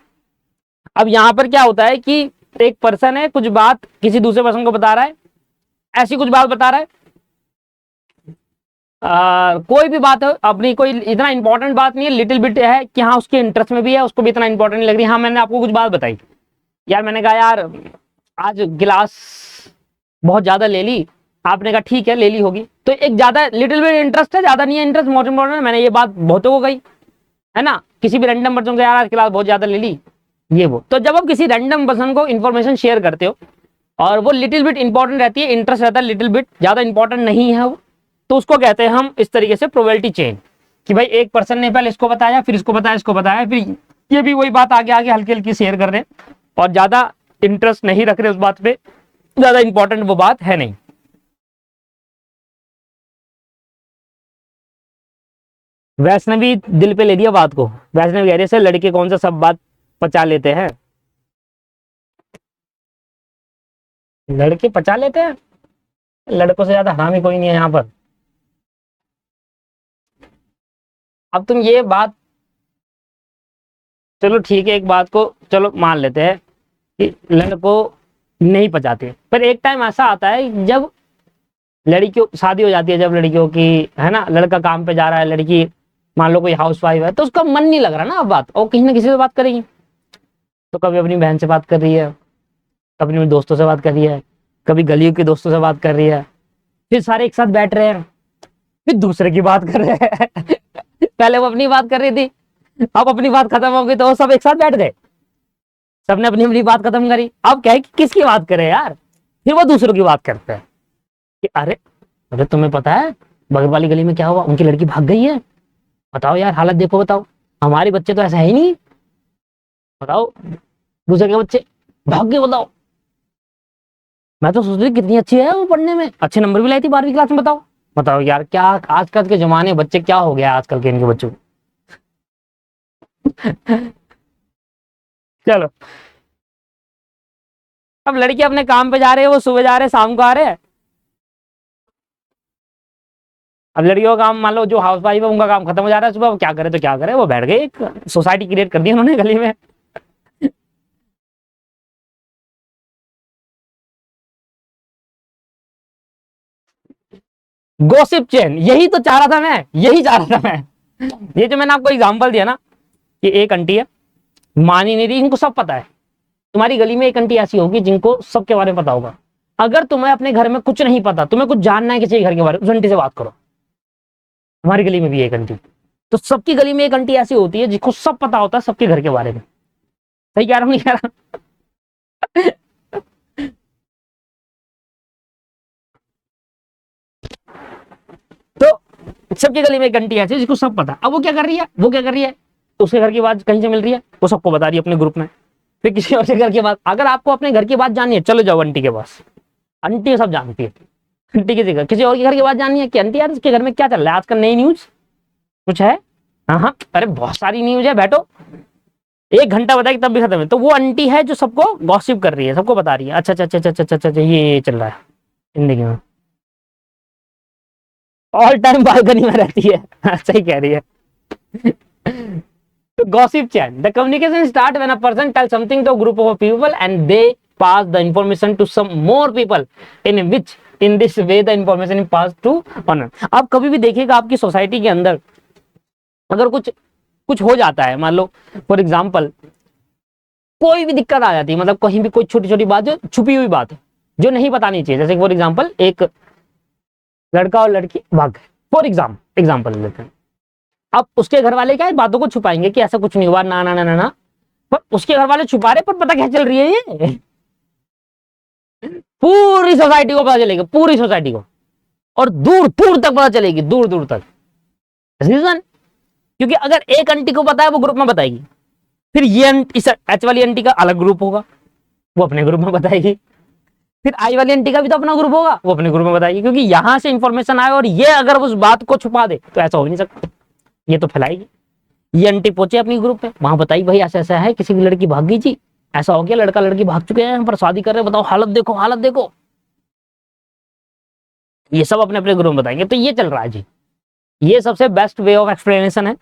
अब यहां पर क्या होता है कि एक पर्सन है, कुछ बात किसी दूसरे पर्सन को बता रहा है, ऐसी कुछ बात बता रहा है, कोई भी बात है अपनी, कोई इतना इंपॉर्टेंट बात नहीं है, लिटिल बिट है कि हाँ उसके इंटरेस्ट में भी है, उसको भी इतना इंपॉर्टेंट नहीं लग रही। हाँ मैंने आपको कुछ बात बताई यार, मैंने कहा यार आज गिलास बहुत ज्यादा ले ली, आपने कहा ठीक है ले ली होगी, तो एक ज्यादा लिटिल बिट इंटरेस्ट है, ज्यादा नहीं है इंटरेस्ट, मोस्ट इंपॉर्टेंट है, मैंने ये बात बहुतों को कही है ना, किसी भी रैंडम पर्सन को यार आज गिलास बहुत ज्यादा ले ली, ये वो। तो जब आप किसी रैंडम पर्सन को इन्फॉर्मेशन शेयर करते हो और वो लिटिल बिट इंपॉर्टेंट रहती है, इंटरेस्ट रहता है लिटिल बिट, ज्यादा इंपॉर्टेंट नहीं है वो, तो उसको कहते हैं हम इस तरीके से प्रोबेबिलिटी चेन, कि भाई एक पर्सन ने पहले इसको बताया, फिर इसको बताया, इसको बताया, फिर ये भी वही बात आगे आगे हल्की हल्की शेयर कर रहे हैं और ज्यादा इंटरेस्ट नहीं रख रहे उस बात पे, ज्यादा इंपॉर्टेंट वो बात है नहीं। वैष्णवी दिल पे ले लिया बात को, वैष्णवी कह रही है लड़के कौन सा सब बात पचा लेते हैं, लड़के पचा लेते हैं, लड़कों से ज्यादा हरामी कोई नहीं है यहाँ पर। अब तुम ये बात, चलो ठीक है एक बात को चलो मान लेते हैं कि लड़कों नहीं पचाते, पर एक टाइम ऐसा आता है जब लड़कियों शादी हो जाती है, जब लड़कियों की है ना, लड़का काम पे जा रहा है, लड़की मान लो कोई हाउस वाइफ है, तो उसका मन नहीं लग रहा ना अब बात, और कहीं ना किसी से बात करेगी, तो कभी अपनी बहन से बात कर रही है, कभी अपने दोस्तों से बात कर रही है, कभी गलियों के दोस्तों से बात कर रही है, फिर सारे एक साथ बैठ रहे हैं, फिर दूसरे की बात कर रहे हैं। पहले वो अपनी बात कर रही थी, अब अपनी बात खत्म हो गई तो वो सब एक साथ बैठ गए, सबने अपनी अपनी बात खत्म करी, अब क्या है कि किसकी बात करे यार, फिर वो दूसरों की बात करते हैं कि अरे अरे तुम्हें पता है बगल वाली गली में क्या हुआ, उनकी लड़की भाग गई है, बताओ यार हालत देखो, बताओ हमारे बच्चे तो ऐसा है ही नहीं, बताओ दूसरे के बच्चे भाग गए, बताओ मैं तो सोच रही कितनी अच्छी है वो, पढ़ने में अच्छे नंबर भी लाई थी 12वीं क्लास में, बताओ बताओ यार क्या आजकल के जमाने बच्चे क्या हो गया आजकल के इनके बच्चों। चलो अब लड़के अपने काम पे जा रहे हैं, वो सुबह जा रहे हैं शाम को आ रहे हैं, अब लड़कियों का काम मान लो जो हाउस वाइफ है उनका काम खत्म हो जा रहा है सुबह, वो क्या करे तो क्या करे, वो बैठ गए, एक सोसाइटी क्रिएट कर दी उन्होंने गली में। गॉसिप चेन, यही तो चाह रहा था मैं, यही चाह रहा था मैं। ये जो मैंने आपको एग्जांपल दिया ना कि एक आंटी है मान ही नहीं रही, इनको सब पता है, तुम्हारी गली में एक आंटी ऐसी होगी जिनको सबके बारे में पता होगा, अगर तुम्हें अपने घर में कुछ नहीं पता, तुम्हें कुछ जानना है किसी घर के बारे में, उस आंटी से बात करो, हमारी गली में भी एक आंटी, तो सबकी गली में एक आंटी ऐसी होती है जिसको सब पता होता है सबके घर के बारे में, सही कह रहा हूं नहीं कह रहा? तो सबकी गली में एक आंटी ऐसी जिसको सब पता, अब वो क्या कर रही है, वो क्या कर रही है, तो उसके घर की बात कहीं से मिल रही है, वो सबको बता रही है अपने ग्रुप में, फिर किसी और के घर की बात, अगर आपको अपने घर की बात जाननी है चलो जाओ आंटी के पास, आंटी सब जानती है, आंटी किसी और के घर की बात जाननी है कि आंटी यार उसके घर में क्या चल रहा है आजकल, नई न्यूज कुछ है, हाँ हाँ अरे बहुत सारी न्यूज है, बैठो 1 घंटा बताएगी तब भी खत्म है, तो वो आंटी है जो सबको गॉसिप कर रही है, सबको बता रही है, अच्छा अच्छा अच्छा अच्छा अच्छा अच्छा ये चल रहा है जिंदगी में, ऑल टाइम बालकनी में रहती है। सही कह रही है। Gossip chat. The communication start when a person tells something to a group of people and they pass the information to some more people in which in this way the information is passed to one. आप कभी भी देखिएगा आपकी society के अंदर अगर कुछ हो जाता है, मान लो फॉर एग्जाम्पल कोई भी दिक्कत आ जाती है, मतलब कहीं भी कोई छोटी छोटी बात जो छुपी हुई बात है जो नहीं बतानी चाहिए, जैसे फॉर एग्जाम्पल एक लड़का और लड़की भाग गए, फॉर एग्जाम्पल लेते हैं। अब उसके घर वाले क्या है बातों को छुपाएंगे कि ऐसा कुछ नहीं हुआ, ना ना ना ना ना, पर उसके घर वाले छुपा रहे, पर पता क्या चल रही है ये पूरी सोसाइटी को पता चलेगा, पूरी सोसाइटी को, और दूर दूर तक पता चलेगी, दूर दूर तक। रीजन, क्योंकि अगर एक आंटी को पता है वो ग्रुप में बताएगी, फिर ये इस एच वाली आंटी का अलग ग्रुप होगा, वो अपने ग्रुप में बताएगी, फिर आई वाली आंटी का भी तो अपना ग्रुप होगा, वो अपने ग्रुप में बताएगी, क्योंकि यहां से इंफॉर्मेशन आए और ये अगर उस बात को छुपा दे तो ऐसा हो नहीं सकता, ये तो फैलाएगी। ये आंटी पहुंचे अपनी ग्रुप में, वहां बताई भाई ऐसा ऐसा है, किसी की लड़की भाग गई जी, ऐसा हो गया, लड़का लड़की भाग चुके हैं, यहाँ पर शादी कर रहे हैं, बताओ हालत देखो, हालत देखो, ये सब अपने अपने ग्रुप में बताएंगे। तो ये चल रहा है जी, ये सबसे बेस्ट वे ऑफ एक्सप्लेनेशन है।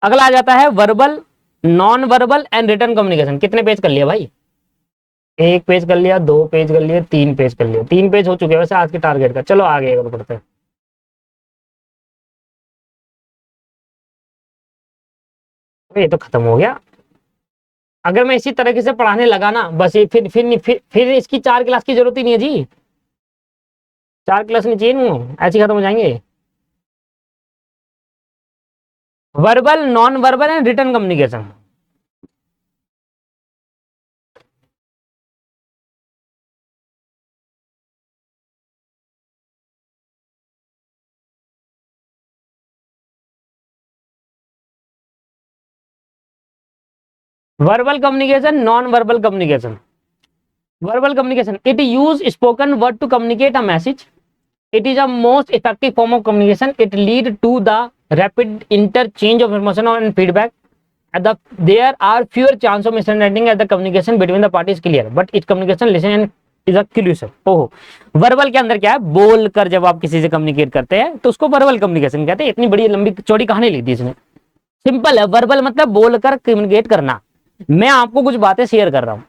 अगला आ जाता है verbal, non verbal and written communication. कितने पेज कर लिया भाई? एक पेज कर लिया, दो पेज कर लिए, तीन पेज कर लिया, तीन पेज हो चुके हैं वैसे आज के टारगेट का। चलो आगे बढ़ते हैं। ये तो खत्म हो गया। अगर मैं इसी तरीके से पढ़ाने लगा ना बस, ये फिर इसकी 4 क्लास की जरूरत ही नहीं है जी, 4 क्लास नहीं चाहिए, ऐसे खत्म हो जाएंगे। Verbal, non verbal and written communication. verbal communication, non-verbal communication. Verbal communication, it use spoken word to communicate a message. It is a most effective form of communication. It lead to the rapid interchange of information and feedback. There are fewer chance of misunderstanding as the communication between the parties clear. But its communication listen and is a crucial. ओहो, verbal के अंदर क्या है, बोल कर जब आप किसी से कम्युनिकेट करते हैं तो उसको वर्बल कम्युनिकेशन कहते हैं। इतनी बड़ी लंबी चौड़ी कहानी लिख दी इसने, सिंपल है। वर्बल मतलब बोलकर कम्युनिकेट करना। मैं आपको कुछ बातें शेयर कर रहा हूं,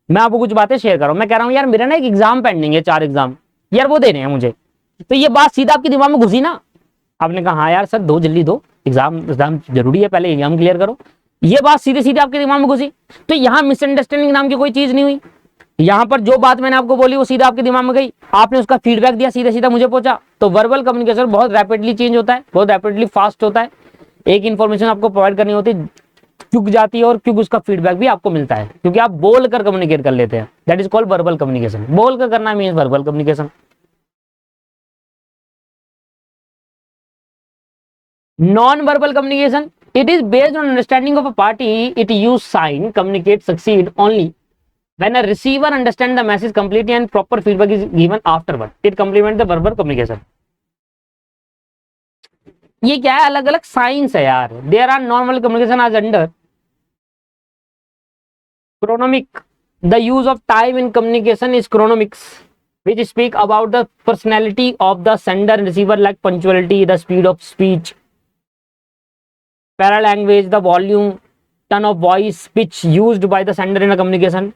मैं कह रहा हूं यार मेरा ना एक एग्जाम पेंडिंग है, 4 एग्जाम यार वो देने हैं मुझे, तो ये बात सीधा आपके दिमाग में घुसी ना, आपने कहा हाँ यार सर दो, जल्दी दो, एग्जाम जरूरी है, पहले एग्जाम क्लियर करो, ये बात सीधे सीधे आपके दिमाग में घुसी। तो यहाँ मिसअंडरस्टैंडिंग नाम की कोई चीज नहीं हुई, यहाँ पर जो बात मैंने आपको बोली वो सीधा आपके दिमाग में गई, आपने उसका फीडबैक दिया, सीधा सीधा मुझे पहुंचा। तो वर्बल कम्युनिकेशन बहुत रैपिडली चेंज होता है, बहुत रैपिडली फास्ट होता है। एक इन्फॉर्मेशन आपको प्रोवाइड करनी होती है, चुक जाती है, और क्योंकि उसका फीडबैक भी आपको मिलता है, क्योंकि आप बोल कर कम्युनिकेट कर लेते हैं। That is called verbal communication. बोल कर करना means verbal communication. Non-verbal communication, it is based on understanding of a party. It use sign, communicate, succeed only when a receiver understands the message completely and proper feedback is given afterward. It complements the verbal communication. ये क्या है, अलग अलग science है यार। There are normal communication आज under chronomic. The use of time in communication is chronomics, which speak about the personality of the sender and receiver, like punctuality, the speed of speech, paralanguage, the volume, tone of voice, pitch used by the sender in a communication.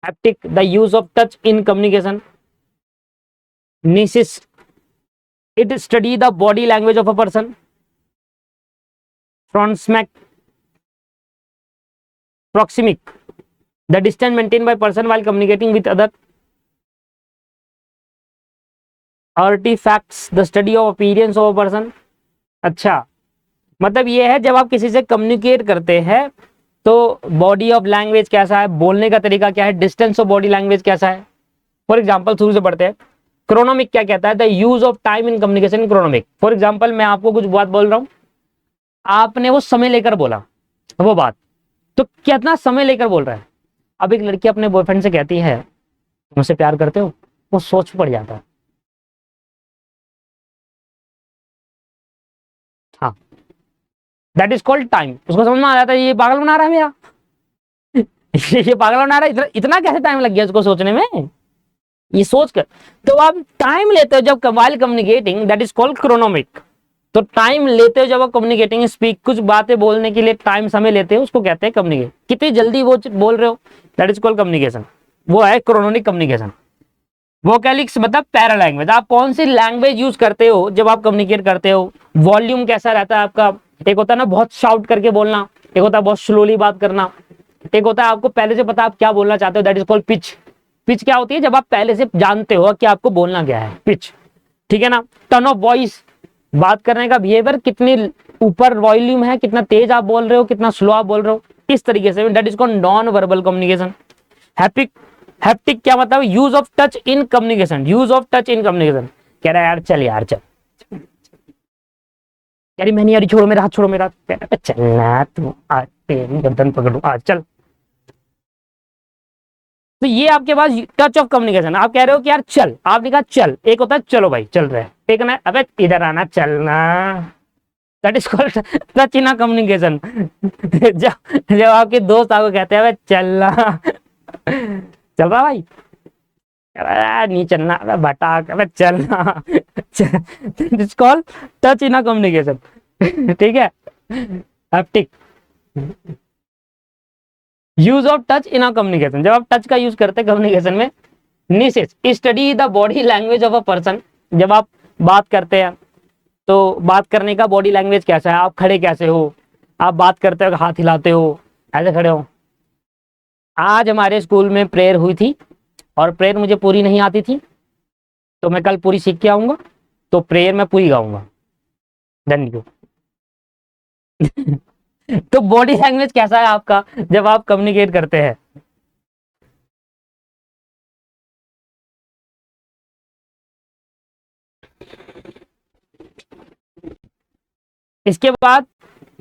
Haptic, the use of touch in communication. Kinesis, it study the body language of a person. Proxemic, the distance maintained by person while communicating with other. Artifacts, the study of appearance of a person. अच्छा, मतलब ये है जब आप किसी से communicate करते हैं तो बॉडी ऑफ लैंग्वेज कैसा है, बोलने का तरीका क्या है, डिस्टेंस ऑफ बॉडी लैंग्वेज कैसा है। फॉर एग्जांपल शुरू से पढ़ते हैं। क्रोनोमिक क्या कहता है, the use of time in communication chronemic. For example मैं आपको कुछ बात बोल रहा हूं, आपने वो समय लेकर बोला वो बात, तो कितना समय लेकर बोल रहा है। अब एक लड़की अपने बॉयफ्रेंड से कहती है मुझसे प्यार करते हो, वो सोच पड़ जाता है, हाँ, दैट इज कॉल्ड टाइम। उसको समझ में आ जाता है ये पागल बना रहा है मेरा ये पागल बना रहा है, इतना कैसे टाइम लग गया उसको सोचने में, ये सोच कर। तो आप टाइम लेते हो जब while communicating, that is called chronemic. तो टाइम लेते हो जब आप कम्युनिकेटिंग, स्पीक, कुछ बातें बोलने के लिए टाइम समय लेते हो, उसको कहते हैं कम्युनिकेट। कितनी जल्दी वो बोल रहे हो, दैट इज कॉल्ड कम्युनिकेशन, वो है क्रोनोमिक कम्युनिकेशन। वोकैलिक्स मतलब पैरा लैंग्वेज, आप कौन सी लैंग्वेज यूज करते हो जब आप कम्युनिकेट करते हो, वॉल्यूम कैसा रहता है आपका, एक होता है ना बहुत शाउट करके बोलना, एक होता है बहुत स्लोली बात करना, एक होता है आपको पहले से पता आप क्या बोलना चाहते हो, that is called pitch. Pitch क्या होती है? जब आप पहले से जानते हो कि आपको बोलना क्या है, पिच, ठीक है ना। टर्न ऑफ वॉइस, बात करने का बिहेवियर, कितनी ऊपर वॉल्यूम है, कितना तेज आप बोल रहे हो, कितना स्लो आप बोल रहे हो, इस तरीके से, that is called non verbal communication. Haptic, haptic क्या मतलब? Use of touch in communication, use of touch in communication. कह रहा है यार चल यार चल, यार मैं नहीं, यार छोड़ो मेरा हाथ, छोड़ो मेरा, चलना तू, आज तेरी गर्दन पकड़ू, आज चल। तो ये आपके पास टच ऑफ कम्युनिकेशन। आप कह रहे हो कि यार चल, आपने कहा चल, एक होता है चलो भाई चल रहे, एक ना अबे इधर आना चलना, that is called touch in communication. जब जब आपके दोस्त आपको कहते हैं चलना, चल रहा भाई, नहीं चलना, अबे बटा, अबे चलना, that is called touch in communication. ठीक है, haptic, use of touch in communication, जब आप टच का यूज करते हैं कम्युनिकेशन में। निसिस, study the body language of a person, जब आप बात करते हैं तो बात करने का बॉडी लैंग्वेज कैसा है, आप खड़े कैसे हो, आप बात करते हो हाथ हिलाते हो, ऐसे खड़े हो। आज हमारे स्कूल में प्रेयर हुई थी और प्रेयर मुझे पूरी नहीं आती थी, तो मैं कल पूरी सीख के आऊंगा, तो प्रेयर मैं पूरी गाऊंगा। धन्यवाद। तो बॉडी लैंग्वेज कैसा है आपका जब आप कम्युनिकेट करते हैं? इसके बाद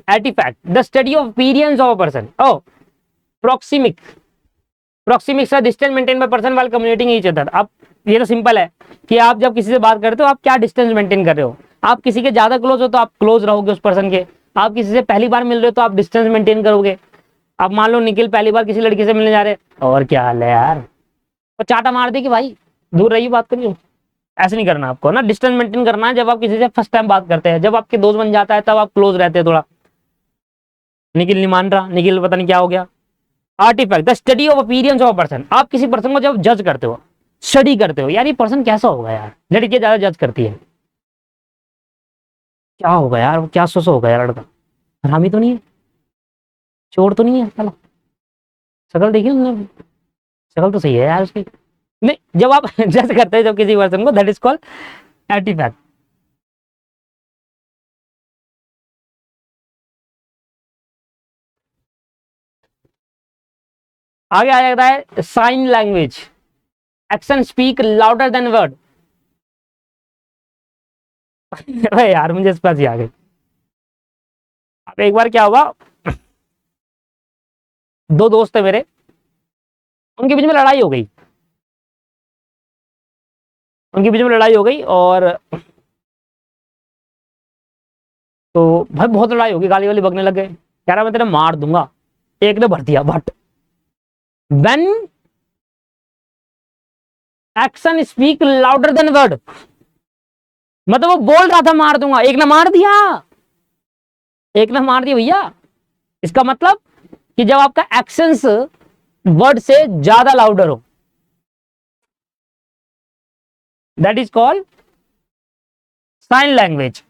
artifact, the study of appearance of a person. ओ, proxemic, proxemics distance maintain by person while communicating each other. अब ये तो सिंपल है कि आप जब किसी से बात करते हो आप क्या डिस्टेंस मेंटेन कर रहे हो। आप किसी के ज्यादा क्लोज हो तो आप क्लोज रहोगे उस पर्सन के, आप किसी से पहली बार मिल रहे हो तो आप डिस्टेंस मेंटेन करोगे। अब मान लो निखिल पहली बार किसी लड़की से मिलने जा रहे हैं, और क्या हाल है यार, तो चाटा मार दे कि भाई दूर रहिए, बात करिए। ऐसे नहीं करना आपको ना, डिस्टेंस मेंटेन करना है। जब आप किसी से फर्स्ट टाइम बात करते हैं, जब आपके दोस्त बन जाता है तब आप क्लोज रहते हैं थोड़ा। निखिल नहीं मान रहा, निखिल पता नहीं क्या हो गया। Artifact, the study of appearance of person, आप किसी पर्सन को जब जज करते हो, स्टडी करते हो, यार ये पर्सन कैसा होगा यार, लड़कियां ज्यादा जज करती है, क्या होगा यार, वो क्या सोच होगा यार, लड़का हरामी तो नहीं है, चोर तो नहीं है, चलो शक्ल देखिए उसने, शक्ल तो सही है यार उसकी। नहीं, जब आप जज करते हैं जब किसी पर्सन को, दैट इज कॉल्ड आर्टिफैक्ट। आगे आ जाता है sign language, action speak louder than word. अरे यार मुझे इस पास ही आ गई। अब एक बार क्या हुआ, दो दोस्त है मेरे, उनके बीच में लड़ाई हो गई, उनके बीच में लड़ाई हो गई, और तो भाई बहुत लड़ाई होगी, गाली वाली बकने लग गए, कह रहा मैं तेरे मार दूंगा, एक ने भर दिया but when action speak louder than word, मतलब वो बोल रहा था मार दूंगा, एक ने मार दिया, एक ने मार दिया भैया। इसका मतलब कि जब आपका एक्शंस वर्ड से ज्यादा लाउडर हो, that is called sign language.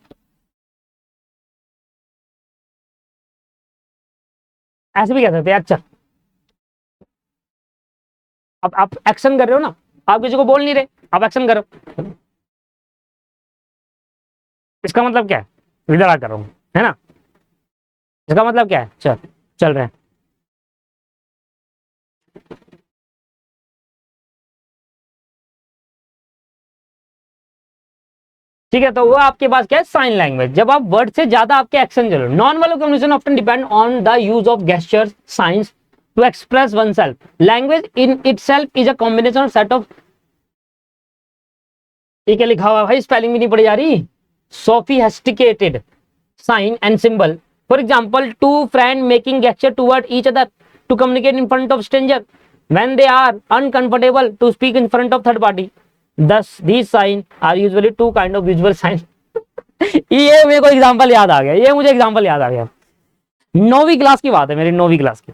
ऐसे भी कह सकते हैं, अच्छा अब आप एक्शन कर रहे हो ना, आप किसी को बोल नहीं रहे, आप एक्शन करो, इसका मतलब क्या है, विदा कर रहा हूं, है ना, इसका मतलब क्या है, चल चल रहे हैं। ठीक है, तो वो आपके पास क्या है, साइन लैंग्वेज, जब आप वर्ड से ज्यादा आपके एक्शन चलो। Non verbal communication often depend on the use of gestures, signs to express oneself. Language in itself is a combination of set of, ये क्या लिखा हुआ भाई, स्पेलिंग भी नहीं पड़ी जा रही, sophisticated sign and symbol. For example, two friends making gesture toward each other to communicate in front of stranger when they are uncomfortable to speak in front of third party. Thus, these signs are usually two kind of visual signs. ये मेरे को example याद आ गया, ये मुझे example याद आ गया, 9वीं class की बात है मेरी, 9वीं क्लास की,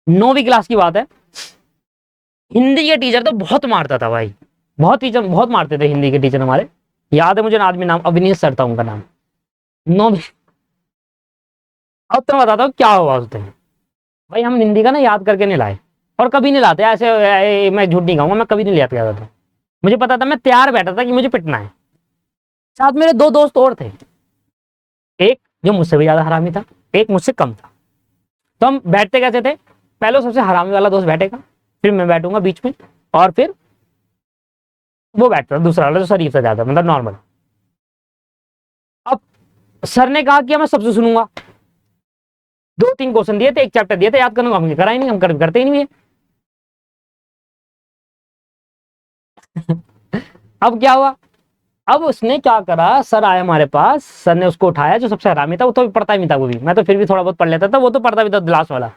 9वीं क्लास की बात है। हिंदी के टीचर तो बहुत मारता था भाई, बहुत टीचर बहुत मारते थे हिंदी के टीचर हमारे। याद है मुझे आदमी नाम, अविनीश सर था उनका नाम। नो, अब तो बताता हूँ क्या हुआ उस दिन। भाई हम हिंदी का ना याद करके नहीं लाए, और कभी नहीं लाते ऐसे, मैं झूठ नहीं कहूंगा, मैं कभी नहीं याद करता था। मुझे पता था, मैं तैयार बैठा था कि मुझे पिटना है। साथ मेरे दो दोस्त और थे, एक जो मुझसे भी ज्यादा हरामी था, एक मुझसे कम था। तो हम बैठते कैसे थे, पहले सबसे हरामी वाला दोस्त बैठेगा, फिर मैं बैठूंगा बीच में, और फिर वो बैठता दूसरा वाला जो शरीफ से ज्यादा, मतलब नॉर्मल। अब सर ने कहा कि मैं सबसे सुनूंगा। 2-3 क्वेश्चन दिए थे, एक चैप्टर दिए थे याद करने को, हम करा ही नहीं, हम करते ही नहीं है। अब क्या हुआ, अब उसने क्या करा, सर आया हमारे पास, सर ने उसको उठाया, जो सबसे हरामी था, वो तो पढ़ता ही नहीं था, वो भी, मैं तो फिर भी थोड़ा बहुत पढ़ लेता था, वो तो पढ़ता भी था लास्ट वाला।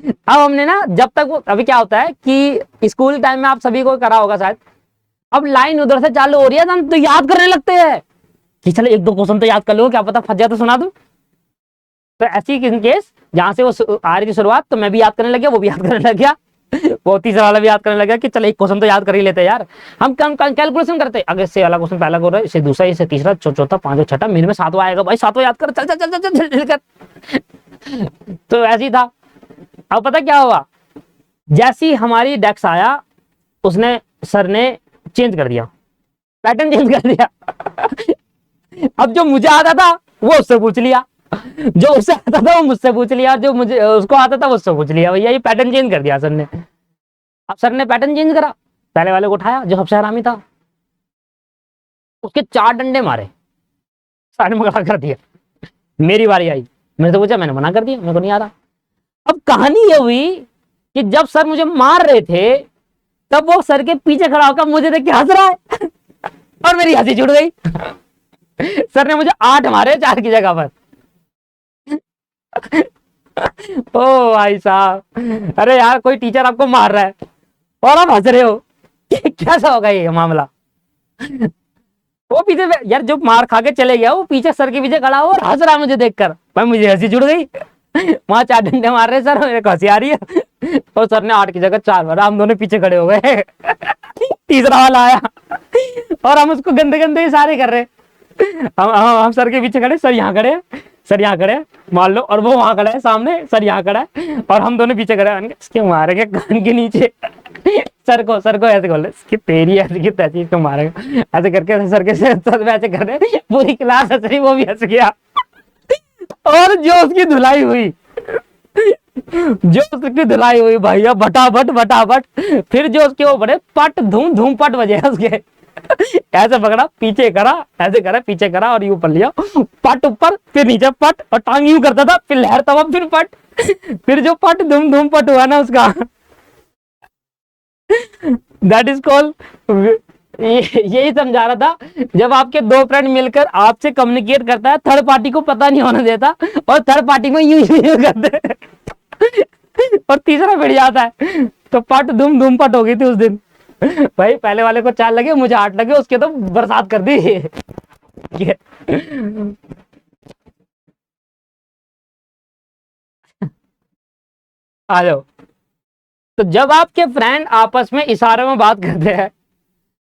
अब हमने ना, जब तक वो, अभी क्या होता है कि स्कूल टाइम में आप सभी को करा होगा शायद, अब लाइन उधर से चालू हो रही है, हम तो याद करने लगते हैं कि चलो 1-2 क्वेश्चन तो याद कर लो, क्या पता फंस जाए तो सुना दूं। तो ऐसी केस जहां से वो आ रही थी शुरुआत, तो मैं भी याद करने लग गया, वो भी याद करने लग गया, वो तीसरा वाला भी याद करने लगा कि चल एक क्वेश्चन तो याद कर ही लेते यार। हम कम कैलकुलेशन करते, अगर इससे वाला क्वेश्चन पहला हो रहा है, इससे दूसरा, इससे तीसरा, चौथा, पांचवा, छठा, मेरे में सातवां आएगा, भाई सातवां याद कर, चल चल चल चल चल कर। तो ऐसे ही था। अब पता क्या हुआ, जैसी हमारी डेस्क आया, उसने, सर ने चेंज कर दिया, पैटर्न चेंज कर दिया। अब जो मुझे आता था वो उससे पूछ लिया, जो उससे आता था वो मुझसे पूछ लिया, जो मुझे उसको आता था वो उससे पूछ लिया, भैया ये पैटर्न चेंज कर दिया सर ने। अब सर ने पैटर्न चेंज करा, पहले वाले को उठाया जो सबसे हरामी था, उसके 4 डंडे मारे, सारे में खड़ा कर दिया। मेरी बारी आई, मैंने तो पूछा, मैंने मना कर दिया, मेरे को नहीं आ रहा। अब कहानी ये हुई कि जब सर मुझे मार रहे थे, तब वो सर के पीछे खड़ा होकर मुझे देख के हंस रहा है, और मेरी हंसी छूट गई। सर ने मुझे 8 मारे 4 की जगह पर। ओ भाई साहब, अरे यार कोई टीचर आपको मार रहा है और आप हंस रहे हो, कैसा होगा ये मामला। वो पीछे यार, जो मार खा के चले गया, वो पीछे सर के पीछे खड़ा हो और हंस रहा मुझे देखकर, भाई मुझे हंसी जुड़ गई। वहां 4 डंडे मार रहे सर, मेरे को हंसी आ रही है, और सर ने 8 की जगह 4 मारा, हम दोनों पीछे खड़े हो गए। तीसरा वाला आया और हम उसको गंदे गंदे इशारे कर रहे, हम सर के पीछे खड़े, सर यहाँ खड़े, सर यहाँ खड़े, मान लो, और वो वहां खड़ा है सामने, सर यहाँ खड़ा है, और हम दोनों पीछे खड़े, इसके मारेंगे कान के नीचे। सर को ऐसे बोल रहे, इसकी तेरी ऐसी की तैसी, इसको मारेगा, ऐसे करके सर के सर ऐसे कर रहे, पूरी क्लास हंस रही, वो भी हंस गया। और जो उसकी धुलाई हुई, जो उसकी धुलाई हुई भैया, फटाफट फटाफट, फिर जो उसके वो बड़े पट धूम धूम पट बजे उसके, ऐसे पकड़ा, पीछे करा, ऐसे करा, पीछे करा, और यूं पढ़ लिया, पट ऊपर, फिर नीचे पट, और टांग यूं करता था, फिर लहर तवा, फिर पट, फिर जो पट धूम धूम पट हुआ ना उसका, दैट इज कॉल्ड, यही समझा रहा था, जब आपके 2 फ्रेंड मिलकर आपसे कम्युनिकेट करता है, थर्ड पार्टी को पता नहीं होने देता, और थर्ड पार्टी में यूं करते, और तीसरा भिड़ जाता है। तो पट धूम धूम पट हो गई थी उस दिन। भाई पहले वाले को 4 लगे, मुझे 8 लगे, उसके तो बरसात कर दी। आ जाओ। तो जब आपके फ्रेंड आपस में इशारे में बात करते हैं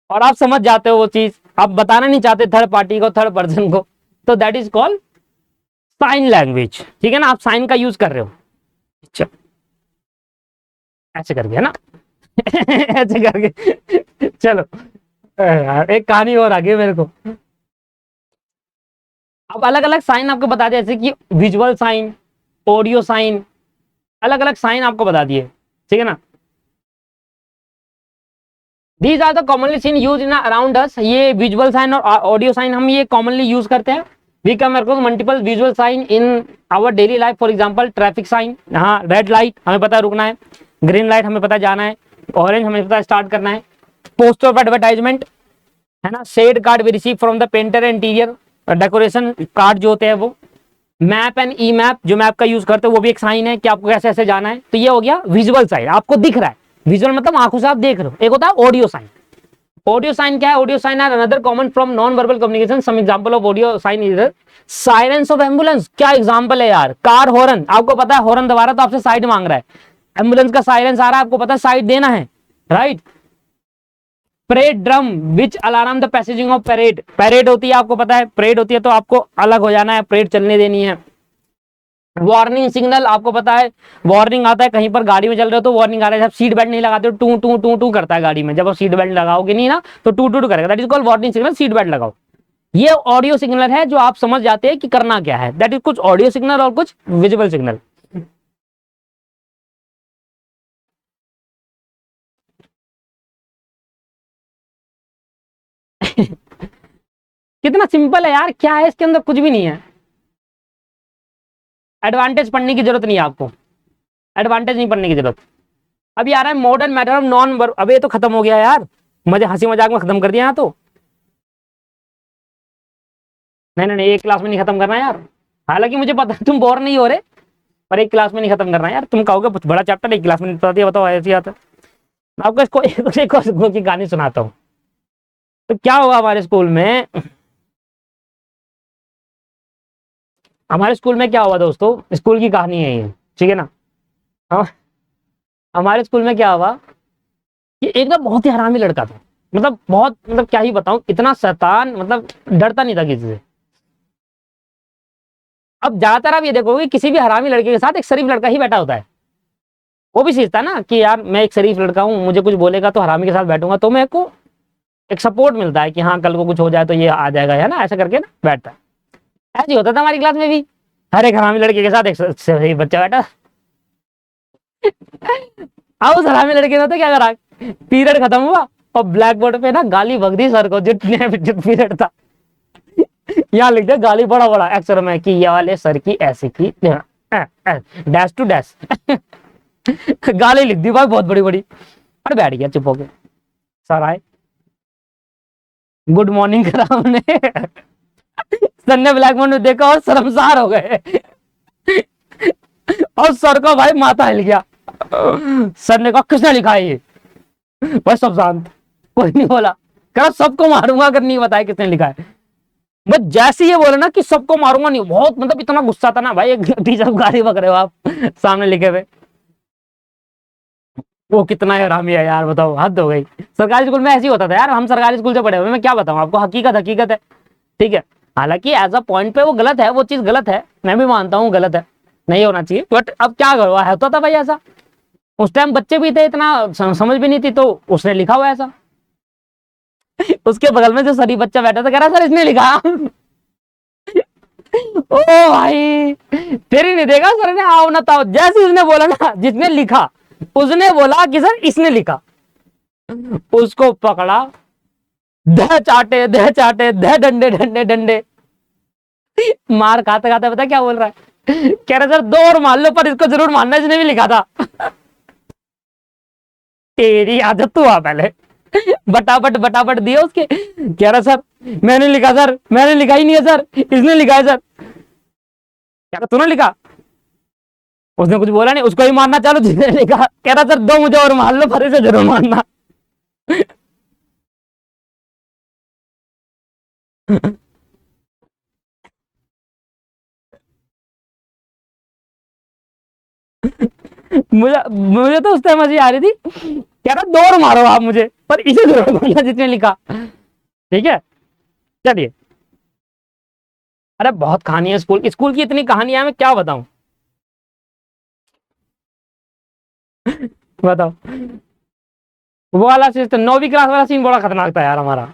और आप समझ जाते हो वो चीज, आप बताना नहीं चाहते थर्ड पार्टी को, थर्ड पर्सन को, तो that is called sign language. ठीक है ना, आप साइन का यूज कर रहे हो, ऐसे करके, है ना। ऐसे करके, चलो एक कहानी और आ गई मेरे को। अब अलग अलग साइन आपको बता दिया, जैसे कि विजुअल साइन, ऑडियो साइन, अलग अलग साइन आपको बता दिए, ठीक है ना। These are the commonly seen use in around us, ये विजुअल साइन और ऑडियो साइन हम ये कॉमनली यूज करते हैं। We come across multiple visual sign in our daily life, for example traffic sign, हाँ रेड लाइट हमें पता है रुकना है, ग्रीन लाइट हमें पता है जाना है, ऑरेंज हमें पता है स्टार्ट करना है, पोस्टर ऑफ एडवर्टाइजमेंट, है ना, shade card we receive from the painter, interior decoration card जो होते हैं वो, मैप एंड ई मैप, जो मैप का यूज करते हो वो भी एक साइन है कि आपको कैसे ऐसे जाना है। तो ये हो गया विजुअल साइन, आपको दिख रहा है, विजुअल मतलब आंखों से आप देख रहे हो। एक होता है ऑडियो साइन। ऑडियो साइन क्या है, audio sign are another common from non verbal communication. Some example of audio sign is sirens of ambulance, क्या एग्जांपल है यार, कार हॉर्न, आपको पता है हॉर्न दबा रहा तो आपसे साइड मांग रहा है, एम्बुलेंस का साइरेंस आ रहा है, आपको पता है साइड देना है, right. Parade drum which alarm the passaging of parade, parade होती है आपको पता है, परेड होती है तो आपको अलग हो जाना है, परेड चलने देनी है। वार्निंग सिग्नल आपको पता है, वार्निंग आता है कहीं पर गाड़ी में चल रहे हो तो वार्निंग आ रहा है, जब सीट बेल्ट नहीं लगाते हो टू टू टू टू करता है गाड़ी में, जब आप सीट बेल्ट लगाओगे नहीं ना तो टू टू टू करेगा, that is called warning signal, seat belt लगाओ। ये ऑडियो सिग्नल है जो आप समझ जाते हैं कि करना क्या है, दैट इज कुछ ऑडियो सिग्नल और कुछ विजुअल सिग्नल। कितना सिंपल है यार, क्या है इसके अंदर, कुछ भी नहीं है। एडवांटेज पढ़ने की जरूरत नहीं है आपको, एडवांटेज नहीं पढ़ने की जरूरत। अभी आ रहा है modern method of non verb, अब ये तो खत्म हो गया यार, मजे हंसी मजाक में खत्म कर दिया यहाँ तो। नहीं नहीं नहीं, एक क्लास में नहीं खत्म करना यार, हालांकि मुझे पता है तुम बोर नहीं हो रहे, पर एक क्लास में नहीं खत्म करना यार। तुम कहोगे कुछ बड़ा चैप्टर एक क्लास में नहीं बता दिया, बताओ ऐसी आता है। मैं आपको इसको एक की कहानी सुनाता हूँ। तो क्या हुआ हमारे स्कूल में, हमारे स्कूल में क्या हुआ दोस्तों, स्कूल की कहानी है ये, ठीक है ना। हाँ, हमारे स्कूल में क्या हुआ कि एक ना बहुत ही हरामी लड़का था, मतलब बहुत, मतलब क्या ही बताऊं, इतना शैतान, मतलब डरता नहीं था किसी से। अब ज्यादातर आप ये देखोगे किसी भी हरामी लड़के के साथ एक शरीफ लड़का ही बैठा होता है। वो भी सोचता है ना कि यार मैं एक शरीफ लड़का हूँ, मुझे कुछ बोलेगा तो हरामी के साथ बैठूंगा तो मेरे को एक सपोर्ट मिलता है कि हाँ कल को कुछ हो जाए तो ये आ जाएगा, है ना, ऐसा करके ना बैठता है। ऐसे ही होता था हमारी क्लास में भी, हर एक हरामी लड़के के साथ एक शरीफ बच्चा बैठा। अब उस हरामी लड़के ने तो क्या करा, पीरियड खत्म हुआ और ब्लैक बोर्ड पे ना गाली बक दी सर को, जितने पीरियड था यहाँ लिख दिया गाली बड़ा बड़ा अक्षर में कि ये वाले सर की ऐसे की डैश टू डैश गाली लिख दी भाई बहुत बड़ी बड़ी, और बैठ गया चुप हो गया। सर आए, गुड मॉर्निंग करा हमने सर ने ब्लैक बोर्ड में देखा और शर्मसार हो गए और सर का भाई माथा हिल गया। सर ने कहा किसने लिखा है ये, भाई सब शांत, कोई नहीं बोला, कहा सबको मारूंगा अगर नहीं बताया किसने लिखा है। बस जैसे ये बोले ना कि सबको मारूंगा नहीं, बहुत मतलब इतना गुस्सा था ना भाई, एक टीचर को गाली बक रहे हो आप सामने लिखे हुए। वो कितना हरामी है यार, बताओ, हद हो गई। सरकारी स्कूल में ऐसे ही होता था यार, हम सरकारी स्कूल से पढ़े हुए, मैं क्या बताऊं आपको, हकीकत हकीकत है, ठीक है। हालांकि एज अ पॉइंट पे वो गलत है, वो चीज गलत है, मैं भी मानता हूँ गलत है, नहीं होना चाहिए, बट अब क्या करो, होता था भाई ऐसा। उस टाइम बच्चे भी थे, इतना समझ भी नहीं थी, तो उसने लिखा हुआ ऐसा। उसके बगल में जो सरी बच्चा बैठा था कह रहा सर इसने लिखा ओ भाई, फिर ही नहीं देखा सर ने आओ ना ताओ, जैसे उसने बोला ना जिसने लिखा, उसने बोला कि सर इसने लिखा, उसको पकड़ा, दह चाटे दह डंडे डंडे डंडे, मार खाते खाते पता क्या बोल रहा है, कह रहा सर दो और मान लो पर इसको जरूर मानना, इसने भी लिखा था तेरी आदत तो आ पहले बटाबट बटाबट दिया उसके, कह रहा सर मैंने लिखा, सर मैंने लिखा ही नहीं है सर, इसने लिखा है सर। कह रहा तूने लिखा, उसने कुछ बोला नहीं, उसको ही मारना चालू जिसने लिखा, कह रहा सर दो मुझे और मार लो पर इसे जरूर मारना मुझे मुझे तो उस टाइम हंसी आ रही थी, कह रहा दो और मारो आप मुझे पर इसे जरूर मारना जिसने लिखा, ठीक है। चलिए, अरे बहुत कहानी है स्कूल, स्कूल की इतनी कहानियां मैं क्या बताऊं बताओ। वो वाला सिस्टम 9वीं क्लास वाला सीन बड़ा खतरनाक था यार हमारा,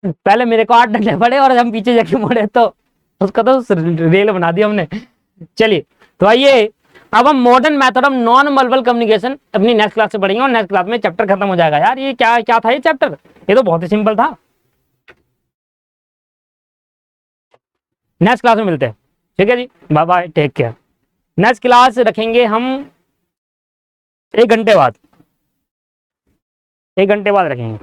पहले मेरे को 8 डंडे पड़े और हम पीछे जाके मुड़े तो उसका तो रेल बना दिया हमने। चलिए, तो आइए अब हम modern method of non verbal communication अपनी नेक्स्ट क्लास से पढ़ेंगे, और नेक्स्ट क्लास में चैप्टर खत्म हो जाएगा यार। ये क्या क्या था ये चैप्टर, ये तो बहुत ही सिंपल था। नेक्स्ट क्लास में मिलते हैं, ठीक है जी, bye bye, take care. Next class रखेंगे हम 1 घंटे बाद, 1 घंटे बाद रखेंगे।